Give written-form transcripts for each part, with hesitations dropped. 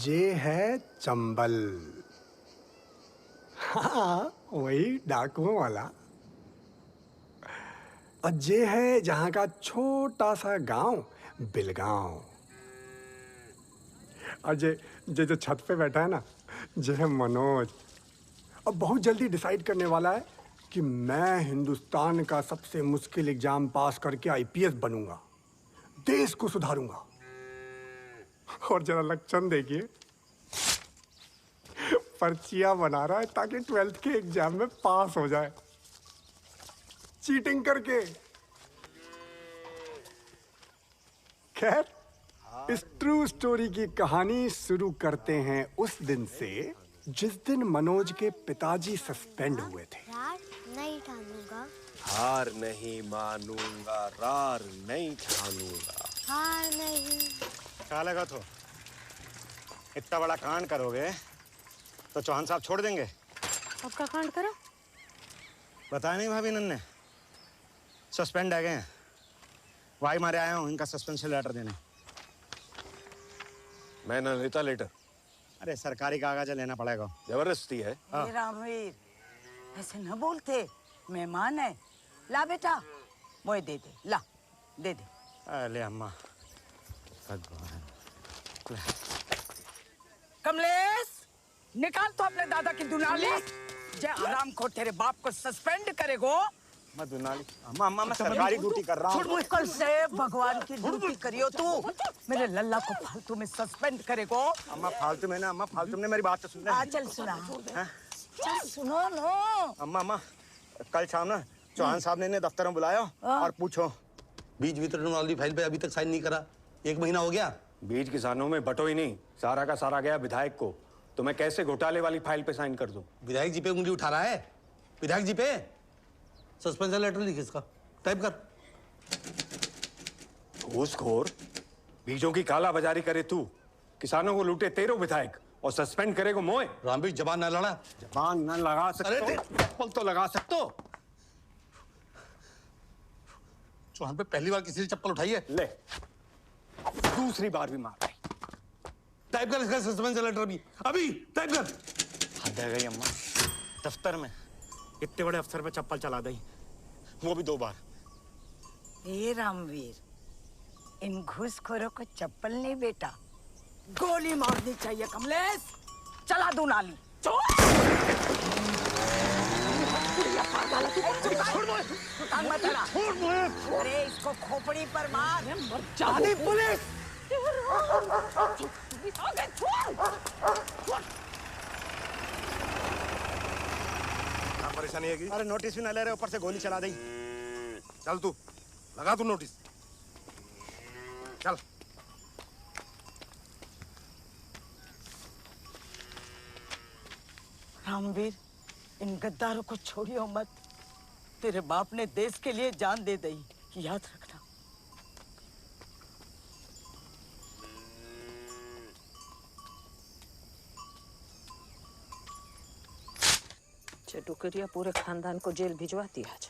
ये है चंबल। हाँ, वही डाकुओं वाला। और ये है जहां का छोटा सा गांव, बिलगांव। और ये जो छत पे बैठा है ना, ये है मनोज। अब बहुत जल्दी डिसाइड करने वाला है कि मैं हिंदुस्तान का सबसे मुश्किल एग्जाम पास करके आईपीएस बनूंगा, देश को सुधारूंगा। और जरा लक्षण देखिए, पर्चियां बना रहा है ताकि 12th के एग्जाम में पास हो जाए, चीटिंग करके। खैर, इस ट्रू स्टोरी की कहानी शुरू करते हैं उस दिन से जिस दिन मनोज के पिताजी सस्पेंड हुए थे। रार नहीं ठानूंगा, हार नहीं मानूंगा, रार नहीं ठानूंगा। हार नहीं। क्या लगा तो इतना बड़ा कांड करोगे तो चौहान साहब छोड़ देंगे? अब का कांड करो? बताया नहीं भाभी नन्ने, सस्पेंड है गए हैं। वाई मारे आया हूँ इनका सस्पेंशन लेटर देने। मैं न लेता लेटर। अरे सरकारी कागज लेना पड़ेगा। जबरदस्ती है। हे रामवीर, ऐसे न बोलते, मेहमान है। ला बेटा, मोए दे दे, ला दे दे। अरे अम्मा, भगवान। कमलेश, निकाल तो अपने दादा की दुनाली। जे आराम को तेरे बाप को सस्पेंड करेगो। मैं दुनाली? अम्मा अम्मा, मैं सरकारी ड्यूटी कर रहा हूँ। कल से भगवान की ड्यूटी करियो तू। मेरे लल्ला को फालतू में सस्पेंड करेगो। अम्मा फालतू में ना, अम्मा फालतू में, मेरी बात तो सुन ले। चल सुना, चल सुनो नो। अम्मा अम्मा, कल शाम ना चौहान साहब ने इन्हें दफ्तर में बुलाया और पूछो। बीज वितरण वाली फाइल पे अभी तक साइन नहीं करा, 1 महीना हो गया। बीज किसानों में बटो ही नहीं, सारा का सारा गया विधायक को। तो मैं कैसे घोटाले वाली फाइल पे साइन कर दूं? विधायक जी पे उंगली उठा रहा है। विधायक जी पे सस्पेंशन लेटर लिख इसका, टाइप कर। घूसखोर, बीजों की काला बाजारी करे तू, किसानों को लूटे तेरो विधायक और सस्पेंड करेगो मोए। रामवीर जबान न लड़ा। जबान न लगा सकते, चप्पल तो लगा सकते हो। चौहान पे पहली बार किसी ने चप्पल उठाई है? ले, दूसरी बार भी मार रही। टाइप कर इसका सस्पेंशन लेटर भी, अभी टाइप कर। हद है गई अम्मा, दफ्तर में इतने बड़े अफसर पे चप्पल चला दी, वो भी 2 बार। हे रामवीर, इन घूसखोरों को चप्पल नहीं बेटा, गोली मारनी चाहिए। कमलेश, चला दू नाली। अरे इसको खोपड़ी पर मार। आदि पुलिस! परेशानी है कि? अरे नोटिस भी न ले रहे, ऊपर से गोली चला दी। चल तू, लगा तू नोटिस। चल। रामवीर, इन गद्दारों को छोड़ियो मत। तेरे बाप ने देश के लिए जान दे दी, याद रखना। टुकड़िया पूरे खानदान को जेल भिजवाती आज।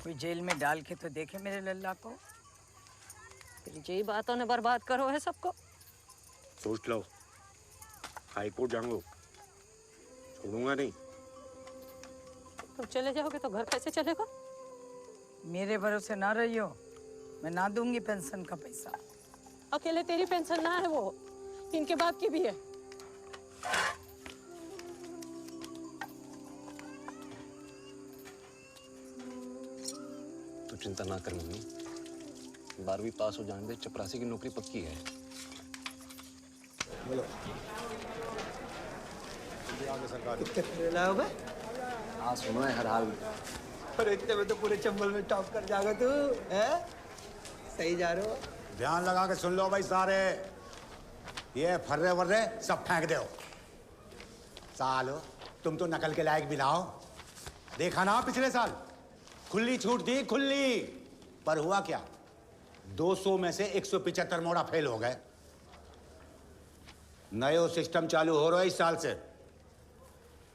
कोई जेल में डाल के तो देखे मेरे लल्ला को। फिर यही बातों ने बर्बाद करो है सबको। सोच लो, हाई कोर्ट जाऊंगा, छोड़ूंगा नहीं। तुम चले जाओगे तो घर कैसे चलेगा? मेरे भरोसे ना रहियो, मैं ना दूंगी पेंशन का पैसा। अकेले तेरी पेंशन ना है, वो इनके बाप की भी है। तो चिंता ना कर मम्मी, 12वीं पास हो जाने दे, चपरासी की नौकरी पक्की है। बोलो। आगे सरकार। कितने लाओगे? हाँ सुनो है हर हाल। और इतने में तो पूरे चंबल में टॉप कर जाएगा तू, हैं? सही जा रहे हो? ध्यान लगा के सुन लो भाई सारे, ये फर्रे वर्रे सब फेंक दो। सालो, तुम तो नकल के लायक भी ना हो। देखा ना पिछले साल खुली छूट दी, खुली, पर हुआ क्या? 200 में से 175 मोड़ा फेल हो गए। नयो सिस्टम चालू हो रहा है इस साल से।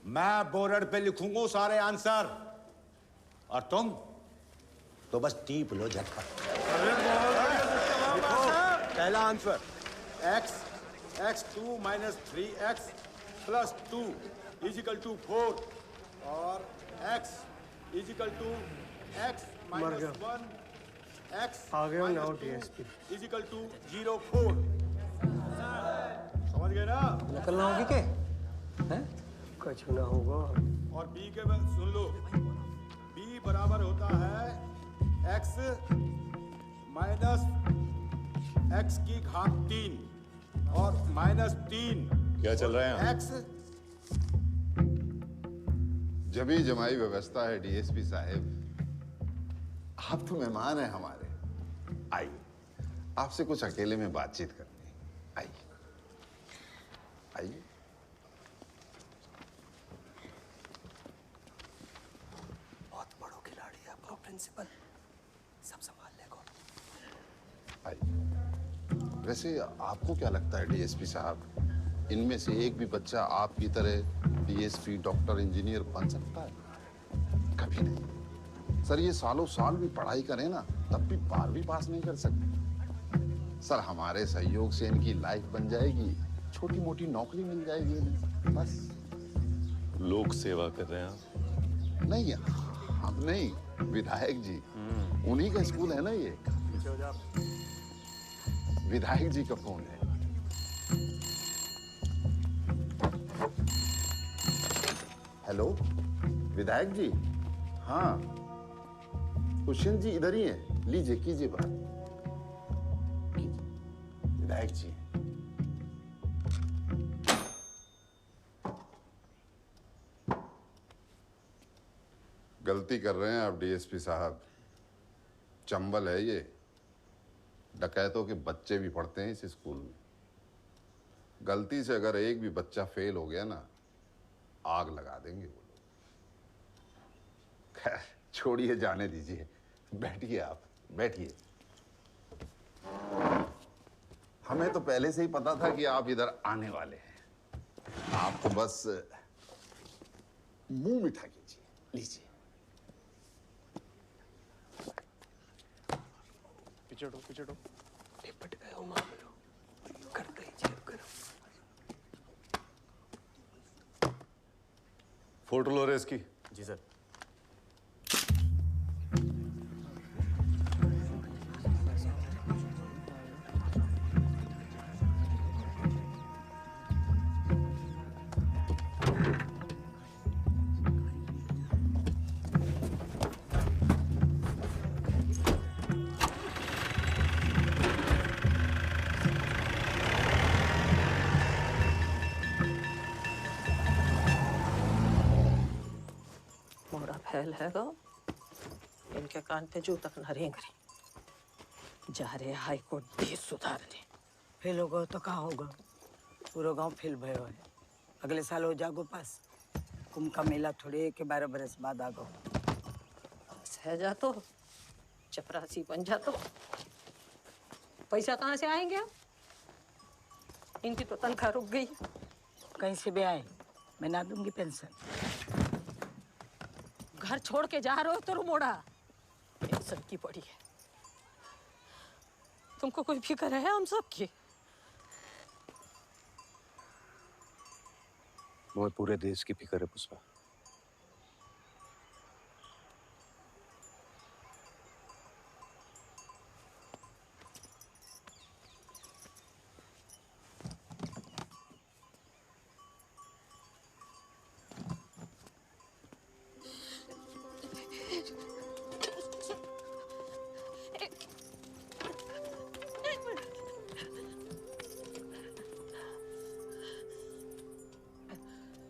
मैं बोर्ड पे लिखूंगा सारे आंसर और तुम तो बस टीप लो झटपट। पहला answer X, x2 minus 3x plus 2 equal to 4 और x equal to x minus 1 x आ गया नाउ डीएसपी। Is equal to 0 4। समझ गए ना? निकलना होगी के हैं? कुछ ना होगा। और b के बाद सुन लो, b बराबर होता है x माइनस x की घात 3 और माइनस 3 क्या चल रहा है यहाँ? x जबी जमाई व्यवस्था है डीएसपी साहब। आप तो मेहमान हैं हमारे। आइए, आपसे कुछ अकेले में बातचीत करनी है। आइए आइए। बहुत बड़ो खिलाड़ी है आपका प्रिंसिपल, सब संभाल लेगा। आइए। वैसे आपको क्या लगता है डीएसपी साहब, इनमें से एक भी बच्चा आपकी तरह डीएसपी, डॉक्टर, इंजीनियर बन सकता है? कभी नहीं सर। ये सालों साल भी पढ़ाई करें ना, तब भी 12वीं पास नहीं कर सकते। सर हमारे सहयोग से इनकी लाइफ बन जाएगी, छोटी मोटी नौकरी मिल जाएगी इन्हें, बस। लोक सेवा कर रहे हैं आप? नहीं, हम नहीं, विधायक जी। उन्हीं का स्कूल है ना ये। विधायक जी का फोन है। हेलो विधायक जी। हाँ दुष्यंत जी इधर ही हैं, लीजिए कीजिए बात। विधायक जी गलती कर रहे हैं आप डीएसपी साहब। चंबल है ये, डकैतों के बच्चे भी पढ़ते हैं इस स्कूल में। गलती से अगर एक भी बच्चा फेल हो गया ना, आग लगा देंगे वो लोग। खैर छोड़िए, जाने दीजिए। बैठिए, आप बैठिए। हमें तो पहले से ही पता था कि आप इधर आने वाले हैं। आप तो बस मुंह मीठा कीजिए, लीजिए। पिछड़ो पिछड़ो। निपट गए हो मामलो, करते ही जेब करो। फोटो लो रे इसकी। जी सर। फैल हैगा, इनके कान पे जू तक न रेंगरी। जा रहे हाई कोर्ट देश सुधारने। फेल होगा तो कहाँ होगा? पूरा गांव फेल भयो है। अगले साल हो जागो पास। कुंभ का मेला थोड़े के 12 बरस बाद आगो। सह जा तो चपरासी बन जा तो पैसा कहाँ से आएंगे? इनकी तो तनख्वाह रुक गई। कहीं से भी आए, मैं ना दूंगी पेंशन। घर छोड़ के जा रहे हो तो मोड़ा पेंशन की पड़ी है। तुमको कोई फिक्र है हम सब की? मुझे पूरे देश की फिक्र है पुष्पा।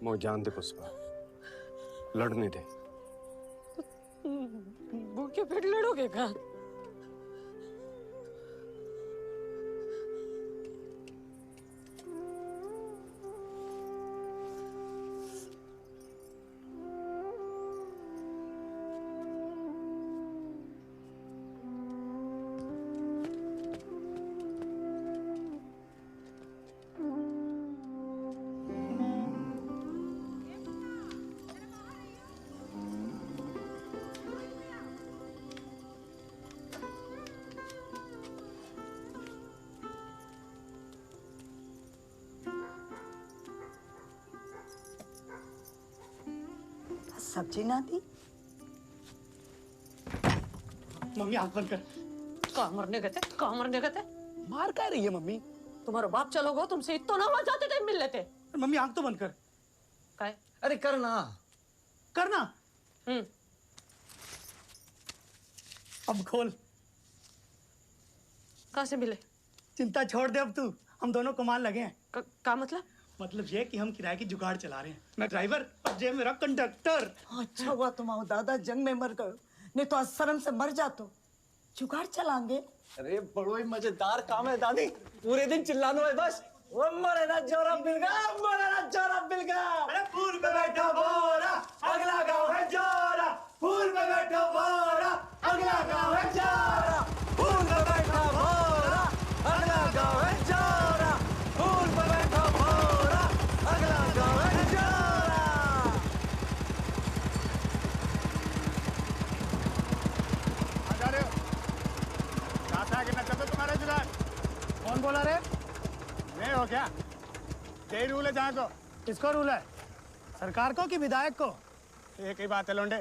मुझे जान दे पुष्पा, लड़ने दे। भूखे पेट लड़ोगे क्या? सब्जी ना दी? मम्मी आंख बंद कर। कहाँ मरने गए थे? कहाँ मरने गए थे? मार क्या रही है मम्मी? तुम्हारा बाप चलोगे तुमसे इतना ना वहां जाते थे मिल लेते। मम्मी आंख तो बंद कर। काय? अरे करना करना। अब खोल। कहाँ से मिले? चिंता छोड़ दे अब तू, हम दोनों कमाल लगे हैं। का मतलब? मतलब ये कि हम किराए की जुगाड़ चला रहे हैं। मैं ड्राइवर और ये मेरा कंडक्टर। अच्छा हुआ तुम्हारा दादा जंग में मर गए, नहीं तो शर्म से मर जातो। जुगाड़ चलाएंगे? अरे बड़ो ही मजेदार काम है दादी, पूरे दिन चिल्लाना है बस। वो मरे ना जोरा बिलगा, मरे ना जोरा बिलगा। अरे फूल पे बैठा बोरा, अगला गाँव है जोरा। फूल पे बैठा बोरा, अगला गाँव है जोरा। फूल पे बैठा बोरा, अगला गाँव है जोरा। फूल पे बैठा बोरा, अगला गाँव है जोरा। आ जा रहे हो? कहाँ से आगे न चलो तुम्हारे जुगाड़? कौन बोला रे? मैं हो क्या? यही रूल है जहाँ को? किसको रूल है? सरकार को कि विधायक को? एक ही बात है लोंडे,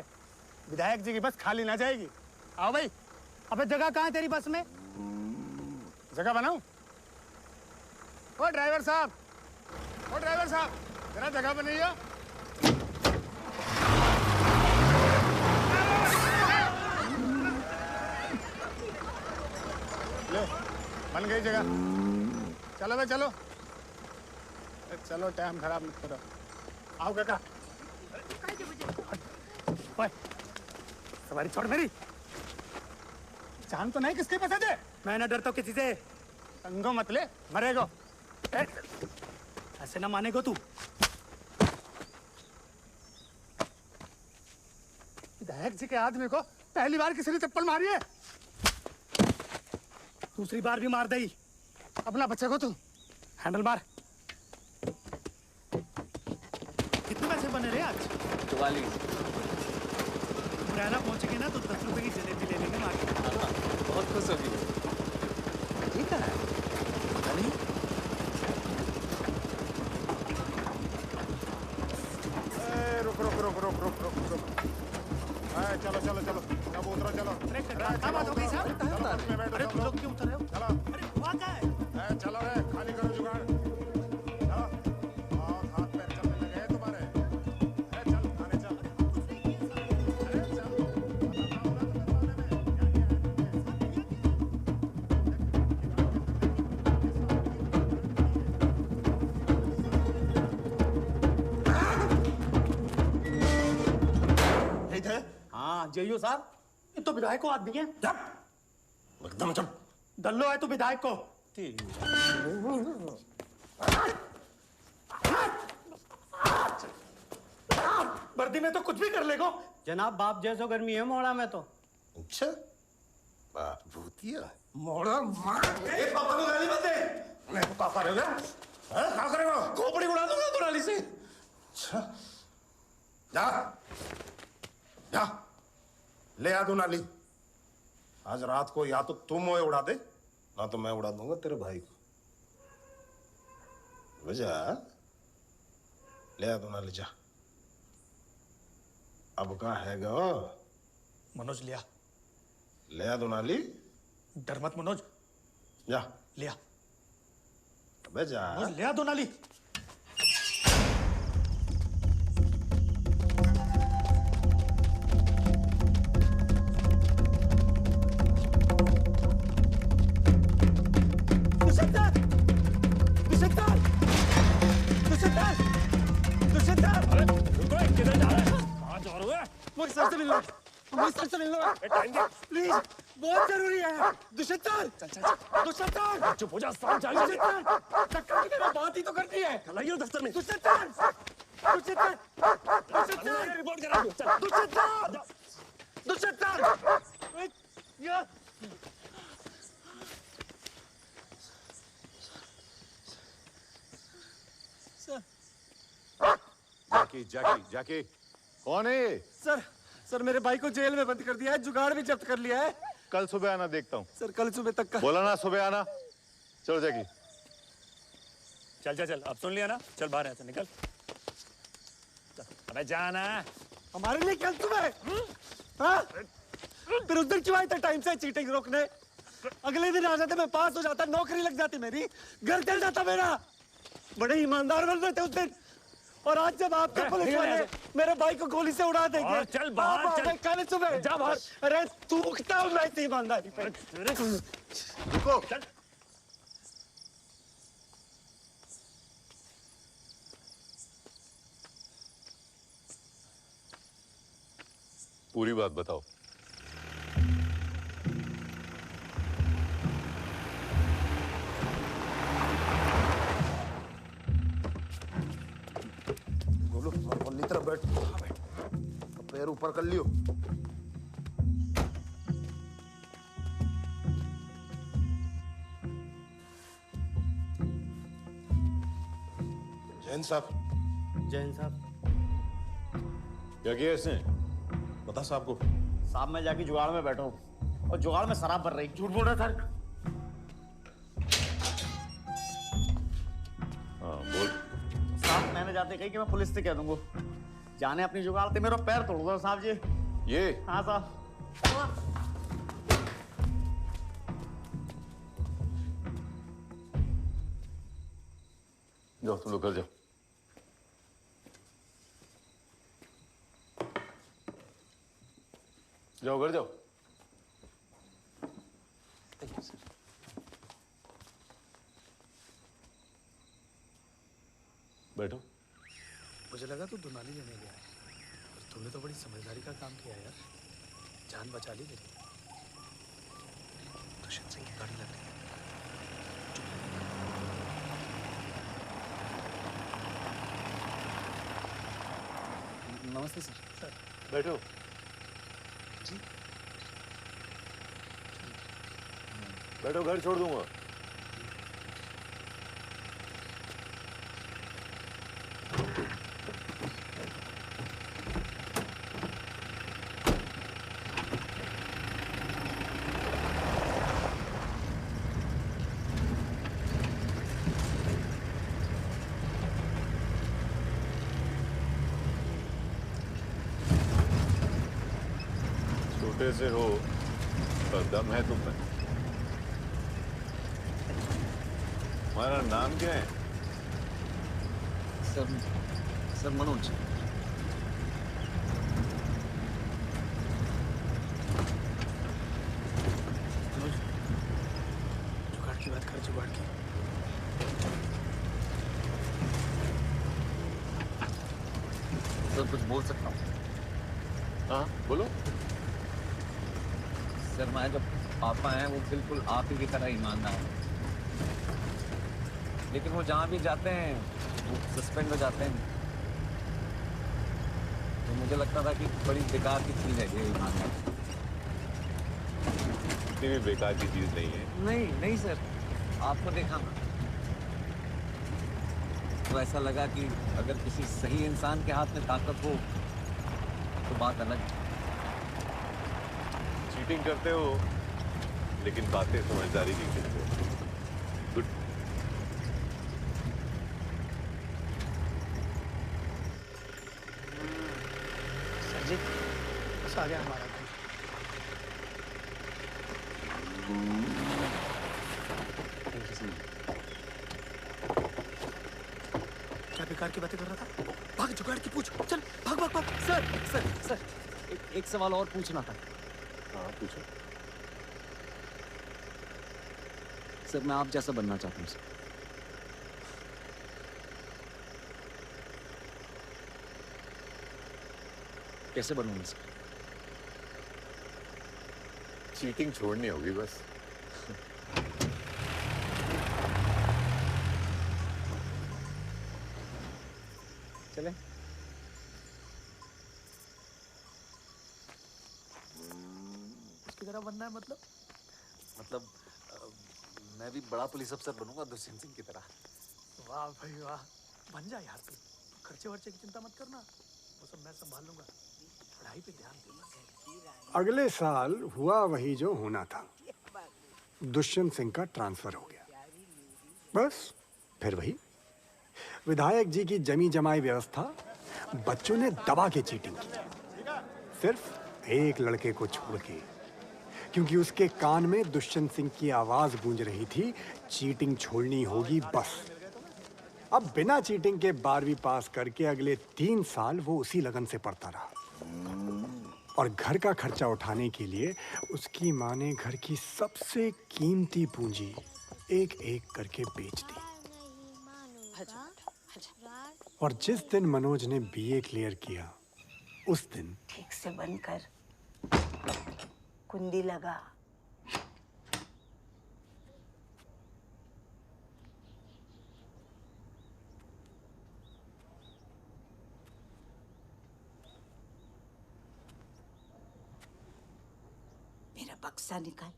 विधायक जी की बस खाली ना जाएगी। आओ भाई। अबे जगह कहाँ है तेरी बस में? जगह बनाऊं? ओ ड्राइवर साहब, ओ ड्राइवर साहब, जरा जगह बनाइए। ले, बन गई जगह। चलो भाई चलो। चलो टाइम खराब मत करो। आओ काका। ओए, सवारी छोड़ मेरी। जान तो नहीं किसके पास है? मैं ना डरता हूँ किसी से। अंगो मत ले, मरेगो। ऐसे ना मानेगो तू। विधायक जी के आदमी को पहली बार किसी ने चप्पल मारी है, दूसरी बार भी मार दई। अपना बच्चे को तू हैंडल मार। कितने पैसे बने रहे आज? 44। मुरैना पहुंचेंगे ना तो 10 रुपए की जलेबी ले लेंगे मार्केट। बहुत खुश होगी। ठीक है, पता नहीं। रुक रुक रुक रुक रुक रुक रुक। चलो चलो चलो, अब उतरो चलो। अरे क्या बात हो गई साहब? चलो बस में बैठो। अरे तुम लोग क्यों उतर रहे हो? चलो। अरे हुआ क्या है? चलो रे, खाली करो जुगाड़। चलो। हाथ पैर चलने लगे हैं तुम्हारे। चल आने चल। अरे चल। हाँ जइयो साहब, ये तो विधायक को आदमी है। एकदम चुप। दल्लो है तू विधायक को। वर्दी में तो कुछ भी कर लेगो। जनाब बाप जैसो गर्मी है मोड़ा में तो। अच्छा बात भूतिया मोड़ा मार। पापा को गाली मत दे। मैं तो पापा रहेगा। क्या करेगा? खोपड़ी उड़ा दूंगा दुनाली से। अच्छा जा जा ले आ दुनाली। आज रात को या तो तुम मोए उड़ा दे, ना तो मैं उड़ा दूंगा तेरे भाई को। वजह ले आ दुनाली जा। अब कहाँ है गो? मनोज लिया। ले आ दुनाली। डर मत मनोज। जा लिया। अबे जा। मनोज ले आ दोनाली। प्लीज बहुत जरूरी है। दुष्यंत दुष्यंत चुप हो जा, साथ जाएंगे। टक्कर की बात ही तो करनी है। लाइए दफ्तर में। दुष्यंत दुष्यंत दुष्यंत रिपोर्ट करा। दुष्यंत दुष्यंत जैकी जैकी जैकी कौन है ये? सर मेरे भाई को जेल में बंद कर दिया है, जुगाड़ भी जब्त कर लिया है। कल सुबह आना, देखता हूँ। सर कल सुबह तक का बोला ना सुबह आना। चलो जैकी। चल चल चल, अब सुन लिया ना, चल बाहर ऐसे निकल। अबे जाना। हमारे लिए क्या सुबह? हाँ? फिर उस दिन क्यों आए थे टाइम से चीटिंग रोकने? अगले दिन आ जाते, मैं पास हो जाता, नौकरी लग जाती मेरी, घर चल जाता मेरा। बड़े ईमानदार बन रहे थे उस दिन। और आज जब आपके पुलिस वाले मेरे भाई को गोली से उड़ा देंगे, चल बाहर चल। कल सुबह जा बाहर। अरे तूकता हूँ मैं इसी ईमानदारी पे। रुको चल। पूरी बात बताओ। बोलो पल्ली तरफ बैठ। पैर ऊपर कर लियो। जैन साहब। जैन साहब। क्या किया इसने? बता साहब को। साहब मैं जाके जुगाड़ में बैठा हूँ और जुगाड़ में शराब भर रही। झूठ बोल रहा था। हाँ बोल। साहब मैंने जाते कही कि मैं पुलिस से कह दूंगा। जाने अपनी जुगाड़ थे मेरा पैर तोड़ दो साहब जी। ये? हाँ साहब। जाओ तुम लोग घर जाओ। जाओ घर जाओ। बैठो। मुझे लगा तू दुनाली लेने गया है, पर तूने तो बड़ी समझदारी का काम किया यार। जान बचा ली मेरी। दुष्यंत सिंह की गाड़ी लग रही है। नमस्ते सर। सर बैठो। जी बैठो, घर छोड़ दूंगा। छोटे से हो पर दम है तुम में। तुम्हारा नाम क्या है? सर मनोज। जुगाड़ की बात कर, जुगाड़ की। सर कुछ बोल सकता हूँ? हाँ बोलो। सर मैं जब पापा हैं वो बिल्कुल आप ही की तरह ईमानदार हैं, लेकिन वो जहाँ भी जाते हैं वो सस्पेंड हो जाते हैं। तो मुझे लगता था कि बड़ी बेकार की चीज़ है ये ईमानदार। इतनी भी बेकार की चीज नहीं है। नहीं नहीं सर, आपको देखा ना तो ऐसा लगा कि अगर किसी सही इंसान के हाथ में ताकत हो तो बात अलग है। चीटिंग करते हो लेकिन बातें समझदारी की करते हो। गुड। सर जी बस आ गया हमारा घर। क्या बेकार की बातें कर रहा था? भाग, जुगाड़ की पूछ। चल भाग भाग भाग। सर सर सर एक सवाल और पूछना था। हाँ पूछो। सर मैं आप जैसा बनना चाहता हूँ सर। कैसे बनूंगा सर? चीटिंग छोड़नी होगी बस। चले। उसकी तरह बनना है मतलब मैं भी बड़ा पुलिस अफसर बनूंगा दुष्यंत सिंह की तरह। वाह भाई वाह, बन जा यार तू। खर्चे वर्चे की चिंता मत करना, वो सब मैं संभाल लूंगा। पढ़ाई पे ध्यान दे। अगले साल हुआ वही जो होना था। दुष्यंत सिंह का ट्रांसफर हो गया। बस फिर वही विधायक जी की जमी जमाई व्यवस्था बच्चों ने दबा के चीटिंग की। सिर्फ एक लड़के को छोड़ के, क्योंकि उसके कान में दुष्यंत सिंह की आवाज गूंज रही थी, चीटिंग छोड़नी होगी बस। अब बिना चीटिंग के 12वीं पास करके अगले 3 साल वो उसी लगन से पढ़ता रहा और घर का खर्चा उठाने के लिए उसकी माँ ने घर की सबसे कीमती पूंजी एक एक करके बेच दी। और जिस दिन मनोज ने बीए क्लियर किया, उस दिन ठीक से बंद कर, कुंडी लगा। मेरा बक्सा निकाल।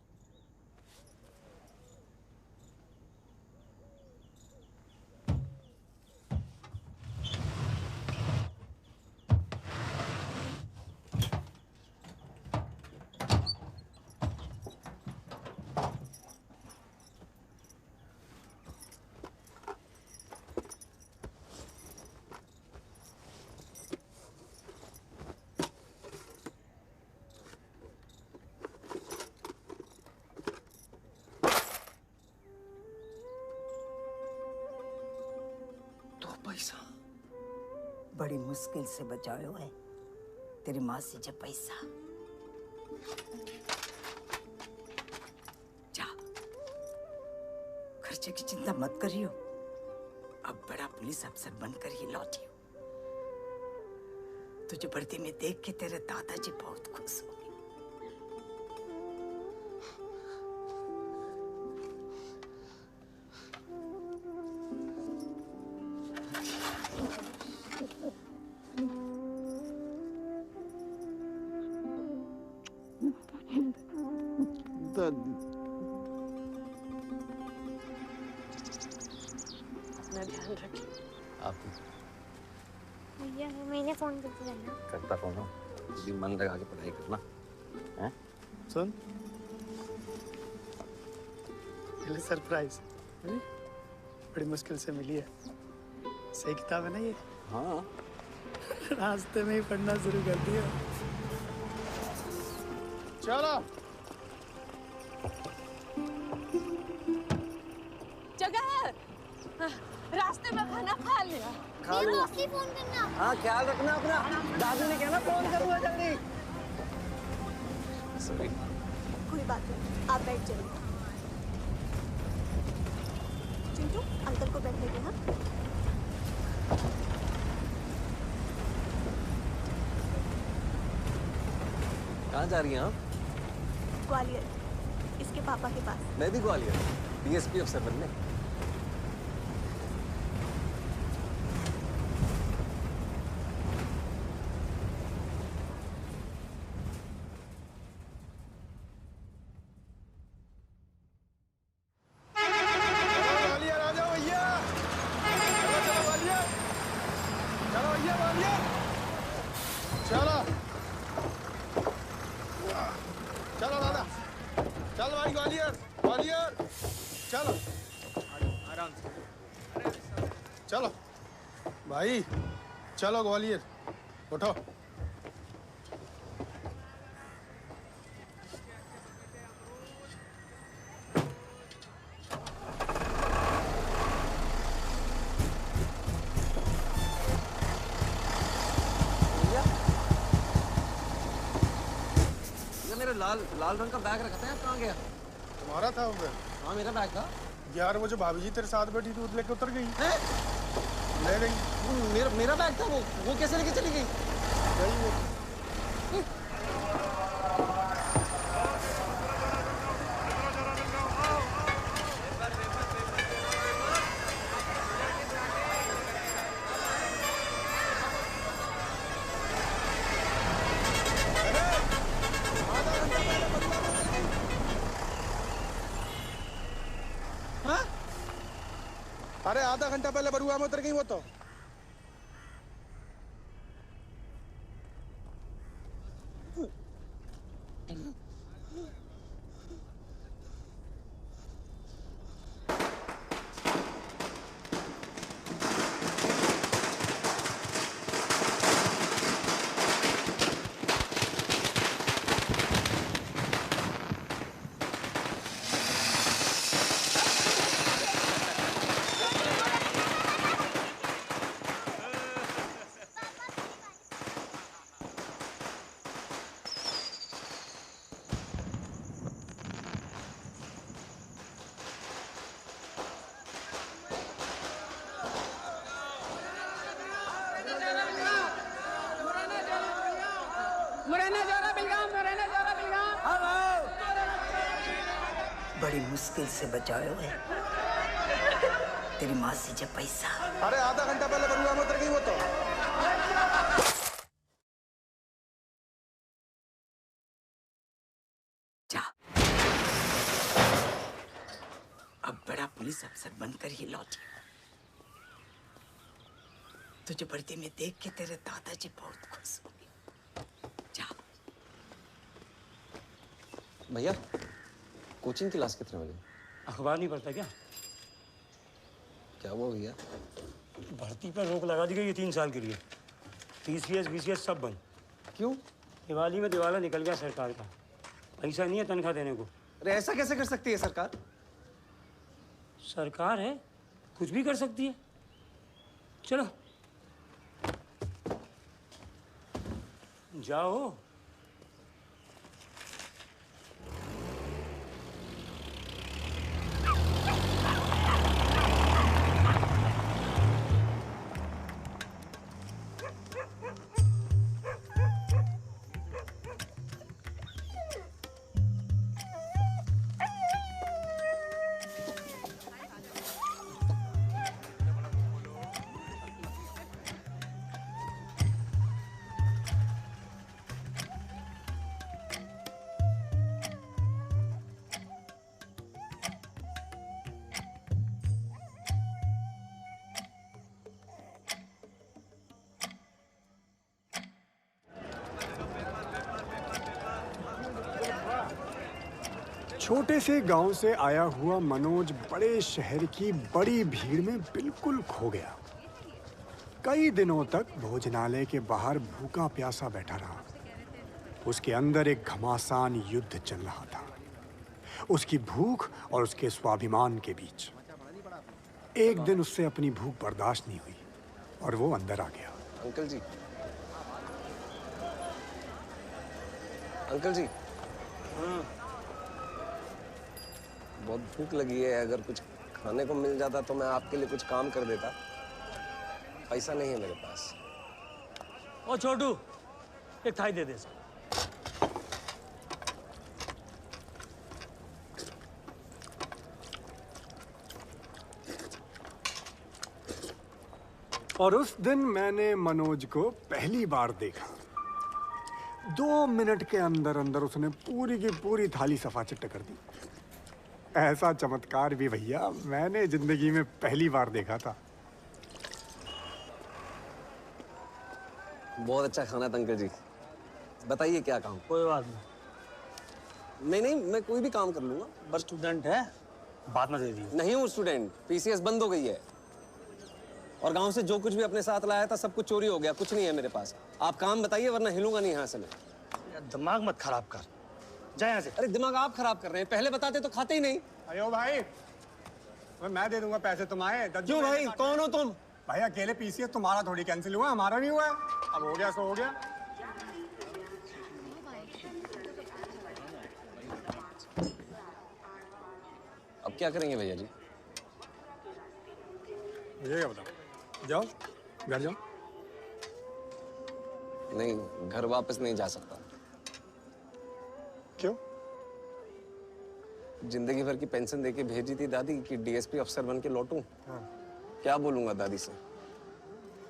पैसा बड़ी मुश्किल से बचाए हुए तेरी माँ से जब पैसा। जा, खर्चे की चिंता मत करियो। अब बड़ा पुलिस अफसर बनकर ही लौटियो। तुझे वर्दी में देख के तेरे दादाजी बहुत खुश हो। ध्यान रखिए। आप भैया मैंने फोन करते रहना। करता कौन हो? भी मन लगा के पढ़ाई करना है। सुन, ये सरप्राइज बड़ी मुश्किल से मिली है। सही किताब है ना ये? हाँ, रास्ते में ही पढ़ना शुरू कर दिया। चलो। रास्ते में खाना खा लिया। खा लो। असली फोन करना। हाँ, ख्याल रखना अपना। दादू ने कहना फोन करूंगा जल्दी। सॉरी। कोई बात नहीं, आप बैठ जाइए। चिंटू, अंकल को बैठने दे। हाँ, कहाँ जा रही हैं आप? ग्वालियर, इसके पापा के पास। मैं भी ग्वालियर, डीएसपी अफसर बनने। चलो दादा, चल भाई ग्वालियर, ग्वालियर, चलो आराम से, चलो भाई, चलो ग्वालियर, उठो। लाल लाल रंग का बैग रखा था, कहाँ गया? तुम्हारा था वो बैग? हाँ, मेरा बैग था यार। वो जो भाभी जी तेरे साथ बैठी थी, वो लेके उतर गई। ले गई। मेरा बैग था वो कैसे लेके चली गई? गई वो। अरे आधा घंटा पहले बरुआ में उतर गई वो तो। बड़ी मुश्किल से बचाए हुए तेरी मासी जब पैसा। अरे आधा घंटा पहले बरुआ में उतर गई वो तो। जा अब बड़ा पुलिस अफसर बनकर ही लौटी। तुझे वर्दी में देख के तेरे दादाजी बहुत खुश होंगे। जा। भैया कोचिंग क्लास कितने बजे? अखबार नहीं पढ़ता क्या? क्या हुआ भैया? भर्ती पर रोक लगा दी गई है 3 साल के लिए। टीसीएस बीसीएस सब बंद। क्यों? दिवाली में दिवाला निकल गया सरकार का। पैसा नहीं है तनख्वाह देने को। अरे ऐसा कैसे कर सकती है सरकार? सरकार है, कुछ भी कर सकती है। चलो जाओ। छोटे से गांव से आया हुआ मनोज बड़े शहर की बड़ी भीड़ में बिल्कुल खो गया। कई दिनों तक भोजनालय के बाहर भूखा प्यासा बैठा रहा। उसके अंदर एक घमासान युद्ध चल रहा था, उसकी भूख और उसके स्वाभिमान के बीच। एक दिन उससे अपनी भूख बर्दाश्त नहीं हुई और वो अंदर आ गया। अंकल जी, अंकल जी। बहुत भूख लगी है, अगर कुछ खाने को मिल जाता तो मैं आपके लिए कुछ काम कर देता। पैसा नहीं है मेरे पास। ओ छोटू, एक थाई दे दे। और उस दिन मैंने मनोज को पहली बार देखा। 2 मिनट के अंदर अंदर उसने पूरी की पूरी थाली सफा चिट्ट कर दी। ऐसा चमत्कार भी भैया मैंने जिंदगी में पहली बार देखा था। बहुत अच्छा खाना था अंकल जी। बताइए क्या काम? कोई बात नहीं। नहीं नहीं, मैं कोई भी काम कर लूंगा। बस स्टूडेंट है, बाद में दे दिए। नहीं हूँ स्टूडेंट, पीसीएस बंद हो गई है और गांव से जो कुछ भी अपने साथ लाया था सब कुछ चोरी हो गया। कुछ नहीं है मेरे पास। आप काम बताइए वरना हिलूंगा नहीं यहाँ से मैं। यार दिमाग मत खराब कर, जा यहाँ से। अरे दिमाग आप खराब कर रहे हैं, पहले बताते तो खाते ही नहीं। अयो भाई, मैं दे दूंगा पैसे, तुम आए। क्यों भाई, कौन हो तुम? भाई अकेले पीसीएस तुम्हारा थोड़ी कैंसिल हुआ, हमारा भी हुआ है। अब हो गया सो हो गया। अब क्या करेंगे भैया जी? मुझे क्या बताओ, जाओ घर जाओ। नहीं, घर वापस नहीं जा सकता। क्यों? जिंदगी भर की पेंशन देके भेजी थी दादी कि डीएसपी अफसर बन के लौटूं। क्या बोलूंगा दादी से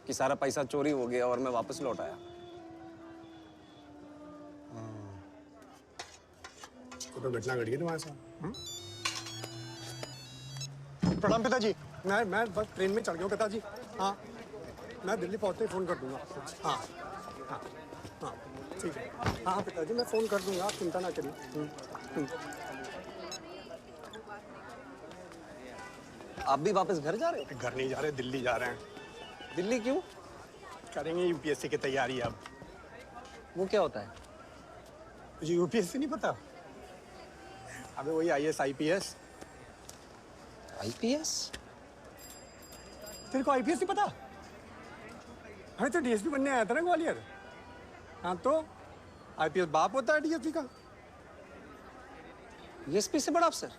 कि सारा पैसा चोरी हो गया और मैं वापस लौट आया। तो घटना घट गई तुम्हारे साथ। प्रणाम पिताजी। मैं बस ट्रेन में चढ़ गया पिताजी। हाँ, मैं दिल्ली पहुंचते ही फोन कर दूंगा। हाँ हाँ हाँ ठीक है। हाँ पिताजी मैं फोन कर दूंगा, आप चिंता ना करिए। आप भी वापस घर जा रहे हैं? घर नहीं जा रहे, दिल्ली जा रहे हैं। दिल्ली क्यों? करेंगे यूपीएससी की तैयारी अब। वो क्या होता है? तुझे यूपीएससी नहीं पता? अबे वही आईएएस आईपीएस। आईपीएस? तेरे को आईपीएस नहीं पता? अरे तो डीएसपी बनने आया था ना ग्वालियर। हाँ तो आईपीएस बाप होता है डीएसपी का। डीएसपी से बड़ा अफसर?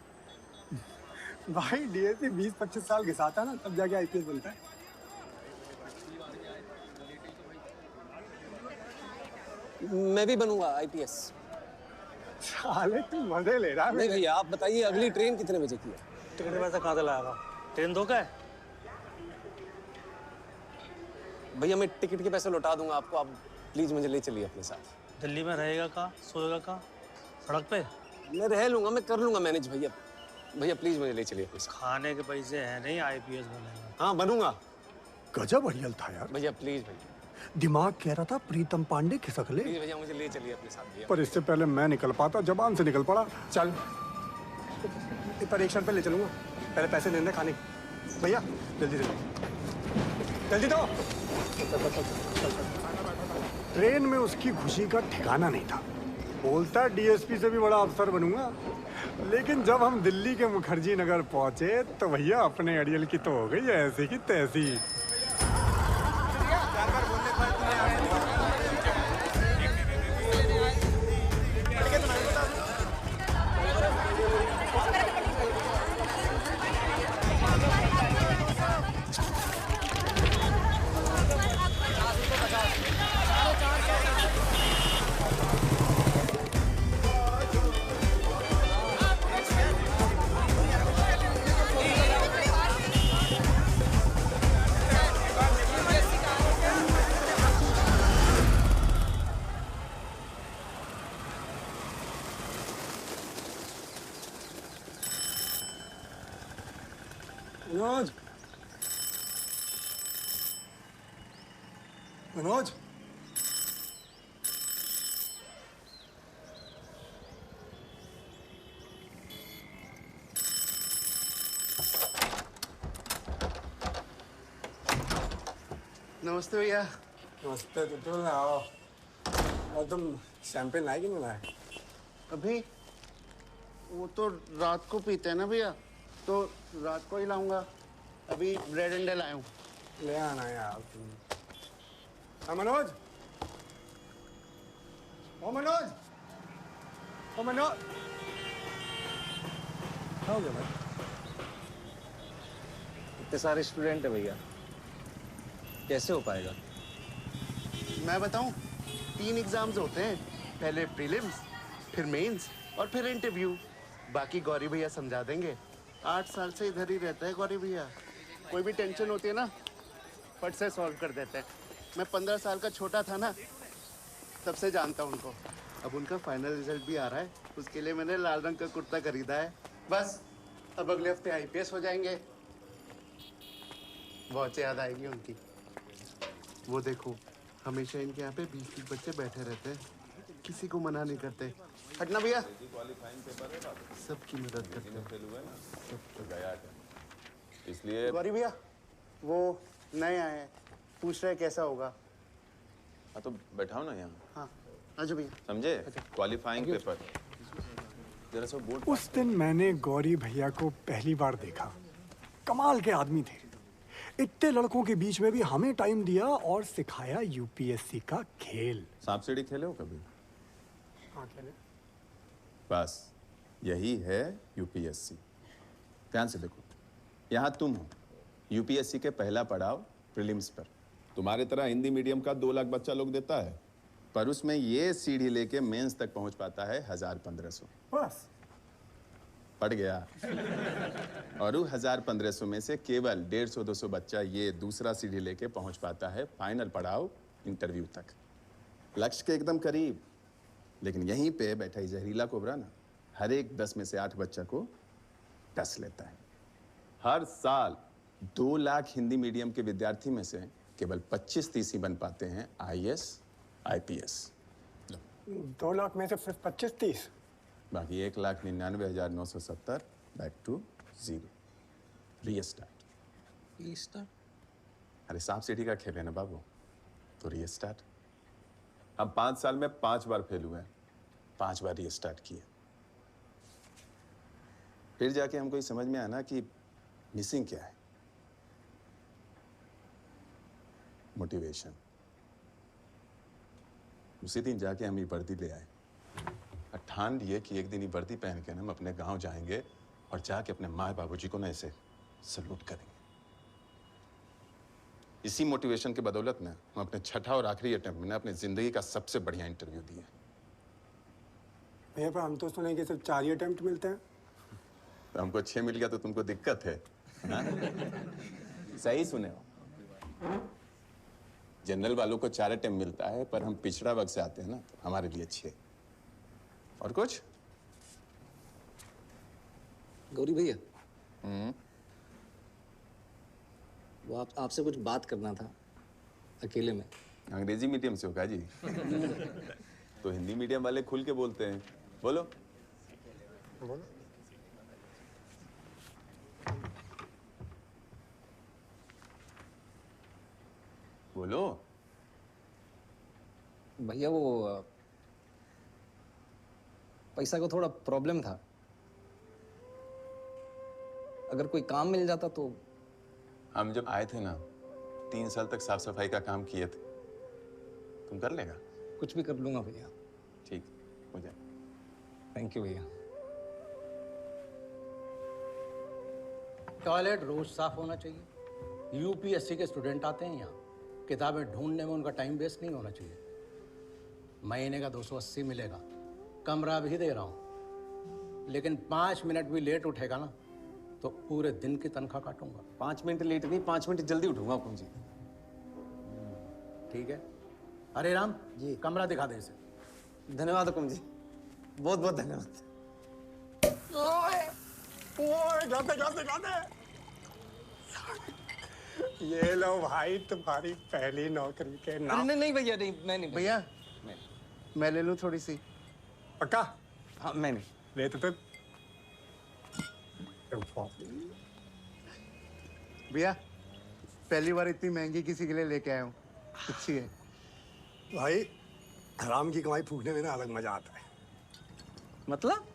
भाई डीएसपी 20-25 साल घिसाता है ना, तब जाके आईपीएस बनता है। मैं भी बनूंगा आईपीएस। साले तू मजे ले रहा है। नहीं भैया आप बताइए अगली ट्रेन कितने बजे की है? टिकट का पैसा कहाँ से लाएगा? ट्रेन दो का है? भैया मैं टिकट के पैसे लौटा दूंगा आपको, आप प्लीज मुझे ले चलिए अपने साथ। दिल्ली में रहेगा कहाँ? सोएगा कहाँ? सड़क पे? मैं रह लूंगा, मैं कर लूंगा मैनेज भैया। भैया प्लीज मुझे ले चलिए अपने साथ। खाने के पैसे हैं नहीं, IPS बनेगा। हाँ बनूंगा। गजब अड़ियल था यार। भैया प्लीज भैया। दिमाग कह रहा था प्रीतम पांडे खिसक ले, प्लीज भैया मुझे ले चलिए अपने साथ भैया। पर इससे पहले मैं निकल पाता, जबान से निकल पड़ा। चल पर एक शर्त पे ले चलूंगा, पहले पैसे देने खाने के। भैया जल्दी जल्दी दो। ट्रेन में उसकी खुशी का ठिकाना नहीं था। बोलता DSP से भी बड़ा अफसर बनूंगा, लेकिन जब हम दिल्ली के मुखर्जी नगर पहुंचे तो भैया अपने अड़ियल की तो हो गई ऐसी की तैसी। मनोज, मनोज, नमस्ते भैया। नमस्ते। तो आओ। और तुम शैंपेन लाए कि नहीं लाए? अभी वो तो रात को पीते हैं ना भैया, तो रात को ही लाऊंगा। अभी ब्रेड एंड लाया हूँ। ले आना यार तुम। हाँ मनोज, ओ मनोज, ओ मनोज, क्या हो गया भाई? इतने सारे स्टूडेंट है भैया, कैसे हो पाएगा? मैं बताऊं, 3 एग्जाम्स होते हैं, पहले प्रीलिम्स, फिर मेंस और फिर इंटरव्यू। बाकी गौरी भैया समझा देंगे। 8 साल से इधर ही रहता है गौरी भैया। कोई भी टेंशन होती है ना, फट से सॉल्व कर देते हैं। मैं 15 साल का छोटा था ना, तब से जानता हूँ उनको। अब उनका फाइनल रिजल्ट भी आ रहा है, उसके लिए मैंने लाल रंग का कुर्ता खरीदा है। बस अब अगले हफ्ते IPS हो जाएंगे। बहुत याद आएगी उनकी। वो देखो, हमेशा इनके यहाँ पे 20-30 बच्चे बैठे रहते हैं, किसी को मना नहीं करते। हटना भैया, सबकी मदद करते हैं। इसलिए गौरी भैया, वो नए आए हैं, पूछ रहे कैसा होगा। हाँ तो बैठाओ ना यहाँ। हाँ आजो भैया। समझे? क्वालिफाइंग पेपर जरा सा बोर्ड। उस दिन मैंने गौरी भैया को पहली बार देखा। कमाल के आदमी थे। इतने लड़कों के बीच में भी हमें टाइम दिया और सिखाया UPSC का खेल। सांप सीढ़ी खेले हो कभी? हाँ खेले। बस यही है UPSC। ध्यान से देखो, यहाँ तुम हो UPSC के पहला पड़ाव प्रीलिम्स पर। तुम्हारे तरह हिंदी मीडियम का 2 लाख बच्चा लोग देता है, पर उसमें ये सीढ़ी लेके मेंस तक पहुंच पाता है 1000-1500। बस पड़ गया। और 1000-1500 में से केवल 150-200 बच्चा ये दूसरा सीढ़ी लेके पहुंच पाता है फाइनल पड़ाव इंटरव्यू तक। लक्ष्य के एकदम करीब। लेकिन यहीं पे बैठा ही जहरीला कोबरा ना, हर एक 10 में से 8 बच्चा को टस लेता है। हर साल 2 लाख हिंदी मीडियम के विद्यार्थी में से केवल 25-30 ही बन पाते हैं IAS, IPS। 2 लाख में से सिर्फ 25-30। बाकी 1,99,970 बैक टू 0। रीस्टार्ट। अरे सांप सीढ़ी का खेल है ना बाबू, तो रीस्टार्ट। हम 5 साल में 5 बार फेल हुए हैं, 5 बार रीस्टार्ट किए। फिर जाके हमको ये समझ में आया ना कि मिसिंग क्या है। मोटिवेशन। उसी दिन जाके हम ये वर्दी ले आए और ठान लिए कि एक दिन ये वर्दी पहन के हम अपने गांव जाएंगे और जाके अपने माँ बाबूजी को ना ऐसे सलूट करेंगे। इसी मोटिवेशन के बदौलत ना हम अपने छठा और आखिरी अटेम्प्ट में अपनी जिंदगी का सबसे बढ़िया इंटरव्यू दिए। भैया पर हम तो सुने कि सिर्फ 4 ही अटेम्प्ट मिलते हैं। तो हमको 6 मिल गया तो तुमको दिक्कत है हाँ? सही सुने हो। जनरल वालों को 4 अटेम्प्ट मिलता है, पर हम पिछड़ा वर्ग से आते हैं ना, तो हमारे लिए 6। और कुछ? गौरी भैया, वो आपसे कुछ बात करना था अकेले में। अंग्रेजी मीडियम से होगा जी। तो हिंदी मीडियम वाले खुल के बोलते हैं, बोलो। बोलो। बोलो भैया, वो पैसा का थोड़ा प्रॉब्लम था। अगर कोई काम मिल जाता तो। हम जब आए थे ना, 3 साल तक साफ सफाई का काम किए थे। तुम कर लेगा? कुछ भी कर लूंगा भैया। ठीक हो जाए। थैंक यू भैया। टॉयलेट रोज साफ होना चाहिए। यूपीएससी के स्टूडेंट आते हैं यहाँ, किताबें ढूंढने में उनका टाइम वेस्ट नहीं होना चाहिए। महीने का 280 मिलेगा, कमरा भी दे रहा हूँ, लेकिन 5 मिनट भी लेट उठेगा ना तो पूरे दिन की तनख्वाह काटूंगा। 5 मिनट लेट नहीं, 5 मिनट जल्दी उठूंगा हुकुम जी। ठीक है। अरे राम जी, कमरा दिखा दे इसे। धन्यवाद हुकुम जी, बहुत बहुत धन्यवाद। ओए जाते जाते जाते। ये लो भाई तुम्हारी पहली नौकरी के नाम। नहीं भैया, नहीं मैं नहीं। भैया मैं ले लूं थोड़ी सी? पक्का? हाँ मैं नहीं। ले तो भैया पहली बार इतनी महंगी किसी के लिए लेके आया हूँ, अच्छी है। भाई हराम की कमाई फूकने में ना अलग मजा आता है। मतलब?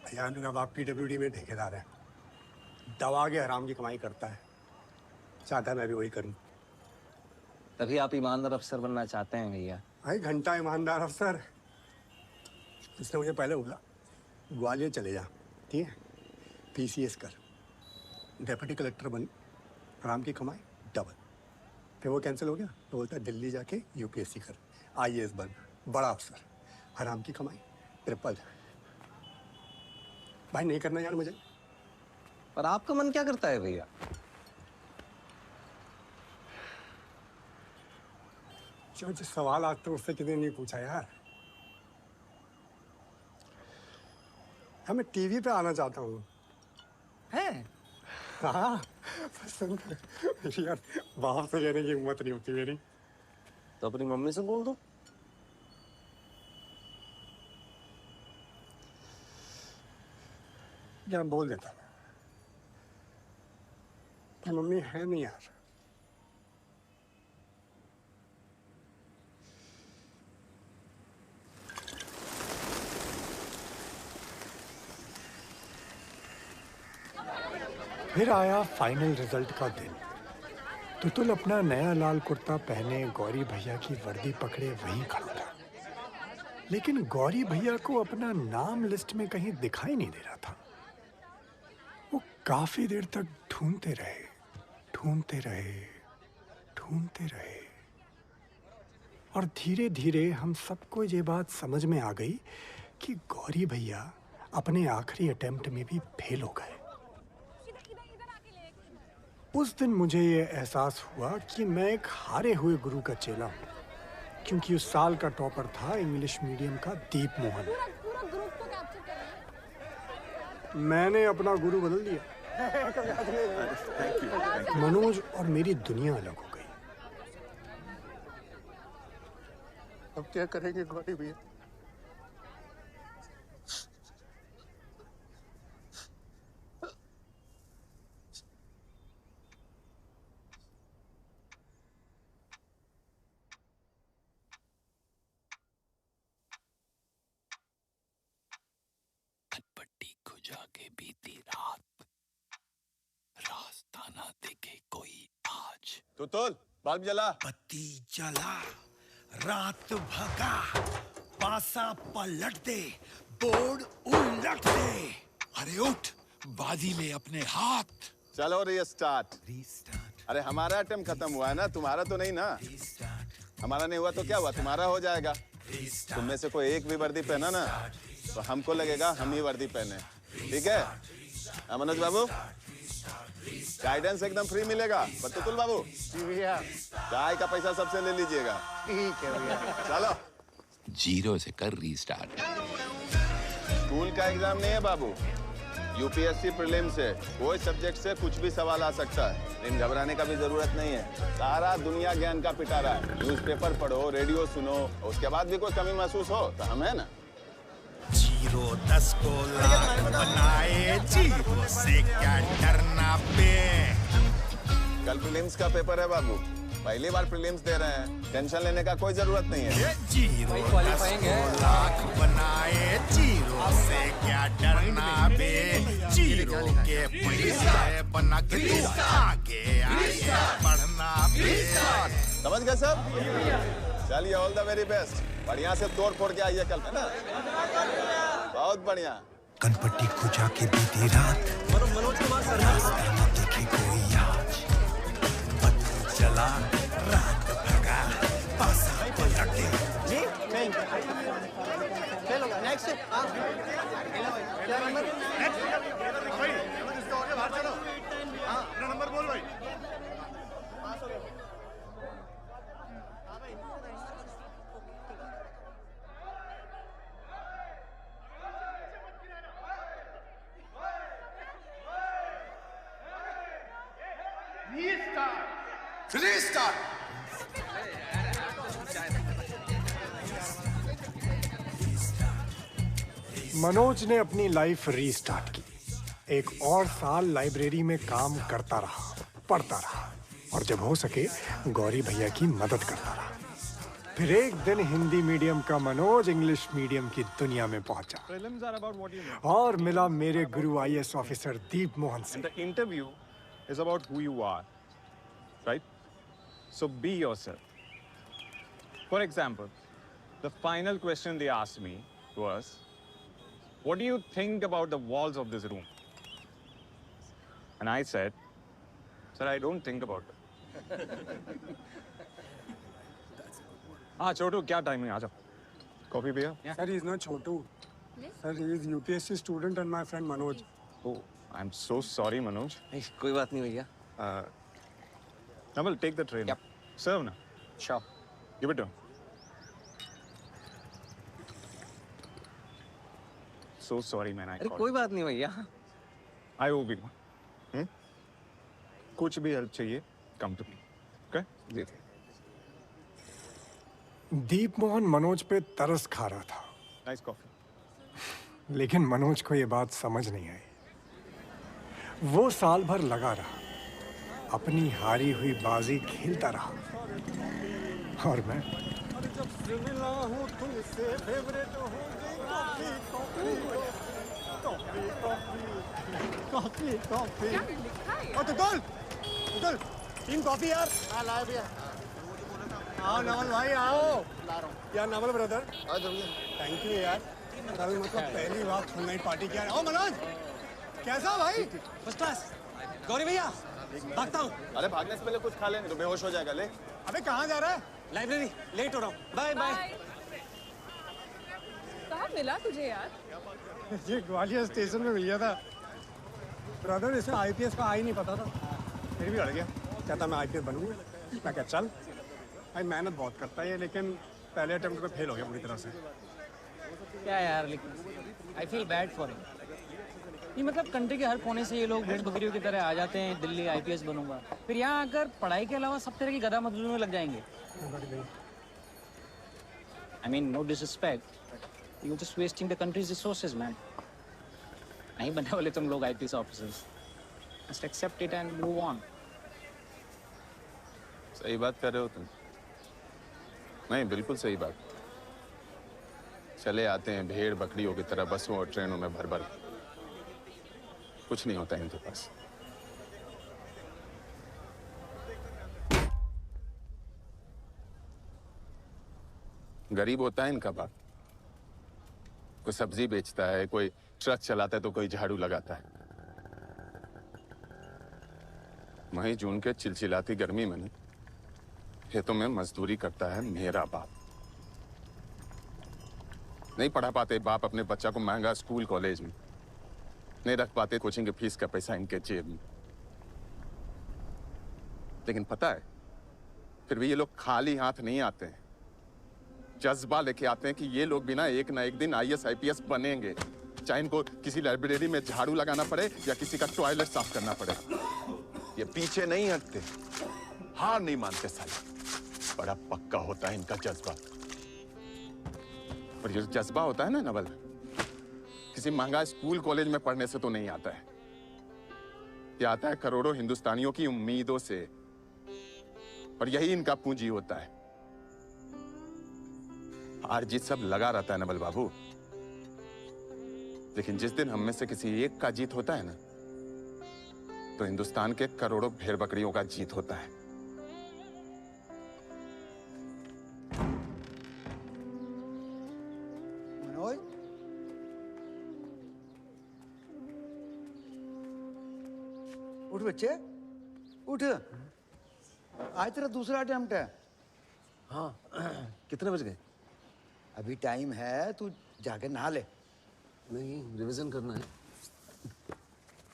भैया उनका बाप PWD में ठेकेदार है, दबा के हराम की कमाई करता है। चाहता है मैं भी वही करूं। तभी आप ईमानदार अफसर बनना चाहते हैं भैया। भाई घंटा ईमानदार अफसर। इसने मुझे पहले बोला ग्वालियर चले जा, ठीक है, PCS कर, डेप्यूटी कलेक्टर बन, हराम की कमाई डबल। फिर वो कैंसिल हो गया तो बोलता है दिल्ली जाके UPSC कर, IAS बन, बड़ा अफसर, हराम की कमाई ट्रिपल। भाई नहीं करना यार मुझे। पर आपका मन क्या करता है भैया? जो सवाल आज तो उससे किसी ने नहीं पूछा यार। हाँ मैं TV पे आना चाहता हूँ। हैं? हाँ सुन यार, बाप से कहने की हिम्मत नहीं होती मेरी। तो अपनी मम्मी से बोल दो। क्या बोल देता मैं, मम्मी है नहीं यार। फिर आया फाइनल रिजल्ट का दिन। तुतुल अपना नया लाल कुर्ता पहने गौरी भैया की वर्दी पकड़े वहीं खड़ा था, लेकिन गौरी भैया को अपना नाम लिस्ट में कहीं दिखाई नहीं दे रहा था। वो काफी देर तक ढूंढते रहे, ढूंढते रहे, ढूंढते रहे, और धीरे धीरे हम सबको ये बात समझ में आ गई कि गौरी भैया अपने आखिरी अटेम्प्ट में भी फेल हो गए। उस दिन मुझे ये एहसास हुआ कि मैं एक हारे हुए गुरु का चेला हूँ, क्योंकि उस साल का टॉपर था इंग्लिश मीडियम का दीप मोहन। मैंने अपना गुरु बदल दिया। मनोज और मेरी दुनिया अलग हो गई। अब क्या करेंगे गौरी भैया? जाके बीती रात, रास्ता ना देखे कोई आज। तुतुल बल्ब जला। बत्ती जला, रात भगा, पासा पलट दे, बोर्ड उलट दे। अरे उठ, बाजी ले अपने हाथ। चलो रीस्टार्ट। अरे हमारा अटेम्प्ट खत्म हुआ है ना, तुम्हारा तो नहीं ना। हमारा नहीं हुआ तो क्या हुआ, तुम्हारा हो जाएगा। तुम में से कोई एक भी वर्दी पहना ना तो हमको लगेगा हम ही वर्दी पहने, ठीक है? मनोज बाबू, गाइडेंस एकदम फ्री मिलेगा। बतुल बाबू, भैया चाय का पैसा सबसे ले लीजिएगा। ठीक है भैया। चलो। 0 से कर रीस्टार्ट। स्कूल का एग्जाम नहीं है बाबू, यूपीएससी प्रीलिम्स है। कोई सब्जेक्ट से कुछ भी सवाल आ सकता है, लेकिन घबराने का भी जरूरत नहीं है। सारा दुनिया ज्ञान का पिटारा है। न्यूज़पेपर पढ़ो, रेडियो सुनो, उसके बाद भी कोई कमी महसूस हो तो हम है ना। 0 10 को लाख बनाए, 0 से क्या डरना बे। कल प्रीलिम्स का पेपर है बाबू, पहली बार प्रीलिम्स दे रहे हैं, टेंशन लेने का कोई जरूरत नहीं है। 0 10 को लाख बनाए, 0 से क्या डरना बे। 0 के पैसे बना के तू आगे बढ़ना बे। समझ गए सब? चलिए, ऑल द वेरी बेस्ट। बढ़िया से तोड़ फोड़ के आइए कल, है ना? बहुत बढ़िया। कनपट्टी को जाके बीती रात मनोज कुमार सर देखे कोई आज चला रात भगा पासा पलटे जी फेल होगा। नेक्स्ट क्या नंबर? भाई इसका और बाहर चलो। हाँ, अपना नंबर बोल भाई। पास हो गया। हाँ भाई। Restart. मनोज ने अपनी लाइफ रीस्टार्ट की। एक और साल लाइब्रेरी में काम करता रहा, पढ़ता रहा और जब हो सके गौरी भैया की मदद करता रहा। फिर एक दिन हिंदी मीडियम का मनोज इंग्लिश मीडियम की दुनिया में पहुंचा और मिला मेरे गुरु IAS ऑफिसर दीप मोहन से। The interview is about who you are, right? So be yourself. For example, the final question they asked me was, what do you think about the walls of this room? And I said, sir, I don't think about it. हाँ छोटू, क्या time है? आ जाओ। Coffee भैया? Sir, he is not Chotu. Sir, he is UPSC student and my friend Manoj. Oh, I'm so sorry, Manoj. कोई बात नहीं भैया। Namal, take the tray. Yep. Serve na. Sure. Give it to him. So sorry, man. अरे कोई बात नहीं भैया। I owe you. कुछ भी हेल्प चाहिए, come to me. Okay? जी। दीप मोहन मनोज पे तरस खा रहा था। Nice coffee. लेकिन मनोज को ये बात समझ नहीं आई। वो साल भर लगा रहा, अपनी हारी हुई बाजी खेलता रहा और मैं तीन कॉफी यार। हाँ लाए भैया। आओ नवल भाई आओ। ला रहा हूँ यार। नवल ब्रदर थैंक यू यार। कल मतलब पहली बार फुल नाइट पार्टी किया। आओ मनोज, कैसा भाई? First class. गौरी भैया भागता हूँ। अरे भागने से पहले कुछ खा लेंगे तो बेहोश हो जाएगा। ले। अबे कहाँ जा रहा है? लाइब्रेरी। लेट हो रहा हूँ। Bye bye. कहाँ मिला तुझे यार? ये ग्वालियर स्टेशन में मिल गया था। ब्रदर इसे IPS का ही नहीं पता था, फिर भी अड़ गया। कहता मैं IPS बनूंगा। मैं क्या चल भाई, मेहनत बहुत करता है लेकिन पहले अटेम्प्ट में फेल हो गया पूरी तरह से। क्या यार, लेकिन I feel bad for him. ये मतलब कंट्री के हर कोने से ये लोग भेड़ बकरियों की तरह आ जाते हैं, दिल्ली IPS बनूंगा, फिर यहाँ आकर पढ़ाई के अलावा सब तरह की गधा मजदूरी में लग जाएंगे। I mean no disrespect, you just wasting the country's resources man. नहीं बनने वाले तुम लोग IPS officers. Just accept it and move on. सही बात कर रहे हो तुम। नहीं, बिल्कुल सही बात। चले आते हैं भेड़ बकरियों की तरह बसों और ट्रेनों में भर भर। कुछ नहीं होता इनके पास। गरीब होता है इनका बाप। कोई सब्जी बेचता है, कोई ट्रक चलाता है तो कोई झाड़ू लगाता है। मई जून के चिलचिलाती गर्मी में खेतों में मजदूरी करता है मेरा बाप। नहीं पढ़ा पाते बाप अपने बच्चा को महंगा स्कूल कॉलेज में, नहीं रख पाते कोचिंग की फीस का पैसा इनके जेब में। लेकिन पता है, फिर भी ये लोग खाली हाथ नहीं आते हैं, जज्बा लेके आते हैं कि ये लोग भी ना एक दिन IAS IPS बनेंगे, चाहे इनको किसी लाइब्रेरी में झाड़ू लगाना पड़े या किसी का टॉयलेट साफ करना पड़े। ये पीछे नहीं हटते, हार नहीं मानते साले। बड़ा पक्का होता है इनका जज्बा। और ये जज्बा होता है ना नवल, किसी महंगा स्कूल कॉलेज में पढ़ने से तो नहीं आता है। ये आता है करोड़ों हिंदुस्तानियों की उम्मीदों से, और यही इनका पूंजी होता है। हार जीत सब लगा रहता है नवल बाबू, लेकिन जिस दिन हम में से किसी एक का जीत होता है ना, तो हिंदुस्तान के करोड़ों भेड़ बकरियों का जीत होता है। मनोज, उठ बच्चे, उठ। आज तेरा दूसरा अटेम्प्ट है। हाँ, कितने बज गए? अभी टाइम है, तू जाके नहा ले। नहीं, रिवीजन करना है।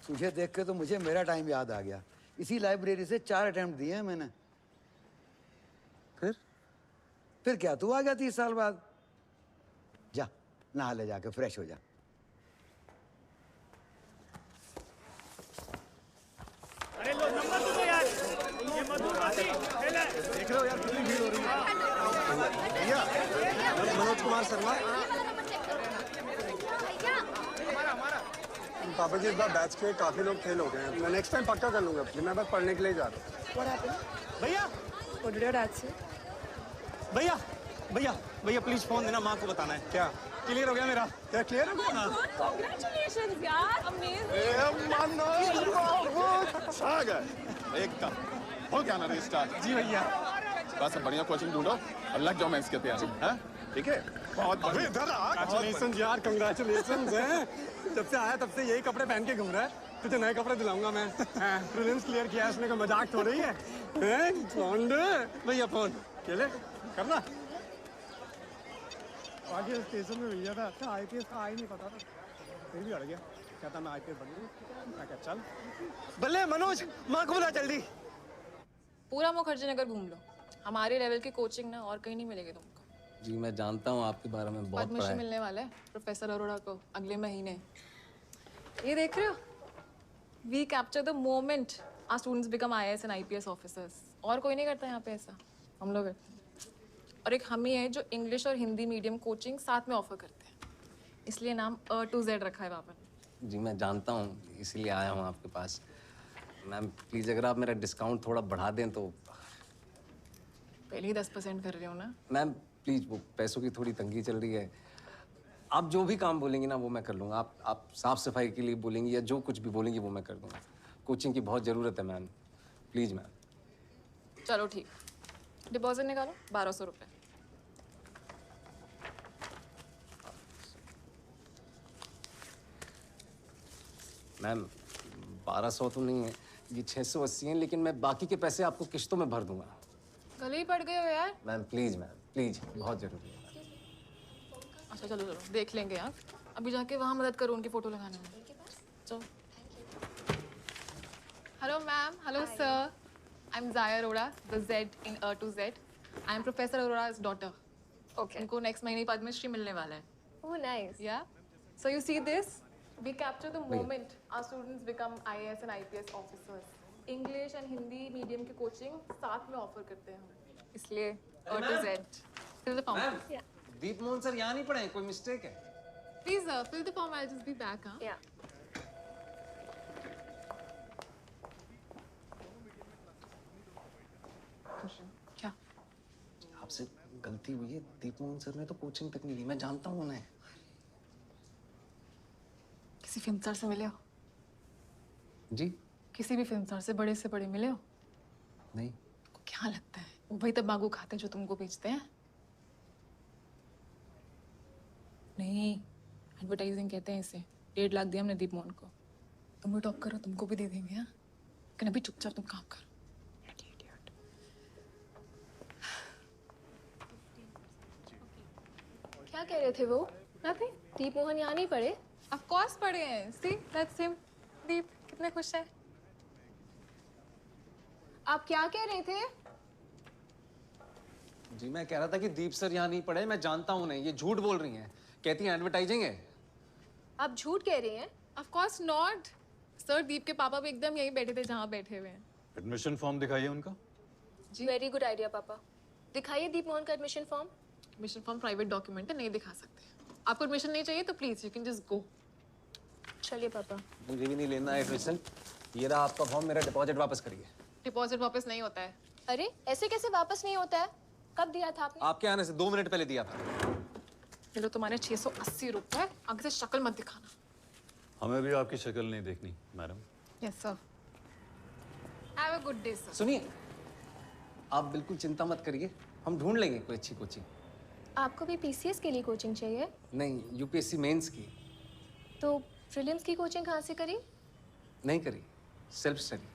तुझे देख के तो मुझे मेरा टाइम याद आ गया। इसी लाइब्रेरी से 4 अटेम्प्ट दिए हैं मैंने। फिर क्या, तू आ गया 30 साल बाद। जा नहा ले, जाके फ्रेश हो जा। अरे लो नंबर तो दो यार, ये मधुर बाती देख रहे हो यार कितनी भीड़ हो रही है। भैया मनोज कुमार शर्मा। पापा जी इस बार बैच के काफी लोग फेल हो गए हैं। मैं नेक्स्ट टाइम पक्का कर लूंगा। मैं बस पढ़ने के लिए जा रहा हूँ। भैया What did your dad say? भैया भैया भैया प्लीज फोन देना, माँ को बताना है। क्या क्लियर हो गया मेरा? क्या क्लियर हो गया? Congratulations यार, amazing. आ गए एकदम। हो गया ना रिस्टार्ट? जी भैया। बस अब बढ़िया कोचिंग ढूंढो और लग जाओ मैं इसके तैयारी। हाँ ठीक है, बहुत बढ़िया। कंग्रेचुलेशन यार, कंग्रेचुलेशन है। जब से आया तब से यही कपड़े पहन के घूम रहा है। तुझे नए कपड़े दिलाऊंगा मैं। प्रीलिम्स क्लियर किया है इसने, कोई मजाक हो रही है? भैया फोन केले करना। आगे स्टेशन में भैया था, IPS का आ ही नहीं पता था, फिर भी अड़ गया। कहता मैं IPS बनूंगा। मैं क्या चल बल्ले मनोज, माँ को बुला जल्दी। पूरा मुखर्जी नगर घूम लो, हमारे लेवल की कोचिंग ना और कहीं नहीं मिलेगी तुमको। जी मैं जानता हूँ आपके बारे में बहुत पढ़ा परमिशन है। मिलने वाला है प्रोफेसर अरोड़ा को अगले महीने। ये देख रहे हो, we capture the moment our students become IAS and IPS officers. और कोई नहीं करता यहाँ पे ऐसा, हम लोग करते हैं। और एक हम ही है जो इंग्लिश और हिंदी मीडियम कोचिंग साथ में ऑफर करते हैं, इसलिए नाम A to Z रखा है वहाँ पर। जी मैं जानता हूँ, इसीलिए आया हूँ आपके पास। मैम प्लीज़ अगर आप मेरा डिस्काउंट थोड़ा बढ़ा दें तो। पहले ही 10% कर रही हूँ ना। मैम प्लीज़, वो पैसों की थोड़ी तंगी चल रही है। आप जो भी काम बोलेंगी ना वो मैं कर लूँगा। आप साफ सफाई के लिए बोलेंगी या जो कुछ भी बोलेंगी वो मैं कर दूँगा। कोचिंग की बहुत ज़रूरत है मैम, प्लीज़ मैम। चलो ठीक, डिपॉजिट निकालो 1200 रुपये। मैम 1200 तो नहीं है, ये 680 हैं, लेकिन मैं बाकी के पैसे आपको किश्तों में भर दूंगा। गले ही पड़ गए हो यार। मैम प्लीज़, बहुत ज़रूरी है। अच्छा चलो चलो देख लेंगे यार, अभी जाके वहाँ मदद करो उनकी फोटो लगाने में। चलो। Hello ma'am, hello sir, I am Zaya Arora, the Z in A to Z. I am Professor Arora's daughter. Okay. उनको नेक्स्ट महीने पद्मश्री मिलने वाला है। Oh, nice. Yeah. So you see this? We capture the moment our students become IAS and IPS officers. English and Hindi medium की coaching साथ में offer करते हैं हम, इसलिए A to Z. Fill the form. Yeah. Deep Mohan sir यहाँ नहीं पढ़े, कोई मिस्टेक है? Please fill the form. I'll just be back. Huh? Yeah. क्या? आपसे गलती हुई है। दीप मोहन सर ने तो कोचिंग तक नहीं ली, मैं जानता हूँ उन्हें। किसी फिल्म स्टार से मिले हो? जी? किसी भी फिल्म स्टार से बड़े मिले हो? नहीं। तुमको क्या लगता है वो वही तंबाकू खाते हैं जो तुमको बेचते हैं? नहीं, एडवर्टाइजिंग कहते हैं इसे। 1.5 लाख दिया हमने दीप मोहन को। तुम भी टॉप करो, तुमको भी दे देंगे। हाँ, लेकिन अभी चुपचाप तुम काम करो। क्या कह रहे थे वो? Nothing. दीप मोहन यहाँ नहीं पढ़े? Of course पढ़े हैं. See, that's him. दीप कितने खुश हैं. आप क्या कह रहे थे? जी मैं कह रहा था कि दीप सर यहाँ नहीं पढ़े. मैं जानता हूँ नहीं, ये झूठ बोल रही हैं. कहती हैं एडवर्टाइजिंग है. आप झूठ कह रही हैं? Of course not. सर दीप के पापा भी एकदम यहीं बैठे थे जहाँ बैठे हुए हैं. एडमिशन फॉर्म दिखाइए उनका. जी. Very good idea पापा. दिखाइए दीप मोहन का admission form. Admission form private document है, नहीं दिखा सकते. आपको एडमिशन नहीं चाहिए तो please you can just go. चलिए पापा. मुझे भी नहीं लेना है एडमिशन. ये रहा आपका फॉर्म, मेरा डिपॉजिट वापस करिए. डिपॉजिट वापस नहीं होता है. अरे ऐसे कैसे वापस नहीं होता है? कब दिया था आपने? आपके आने से 2 मिनट पहले दिया था. ये लो तुम्हारे 680 रुपए. आगे से शक्ल मत दिखाना. हमें भी आपकी शक्ल नहीं देखनी madam. Yes sir. Have a good day sir. सुनिए, आप बिल्कुल चिंता मत करिए, हम ढूंढ लेंगे कोई अच्छी कोचिंग. आपको भी पीसीएस के लिए कोचिंग चाहिए? नहीं, यूपीएससी मेंस की. तो प्रीलिम्स की कोचिंग कहाँ से करी? नहीं करी, सेल्फ स्टडी.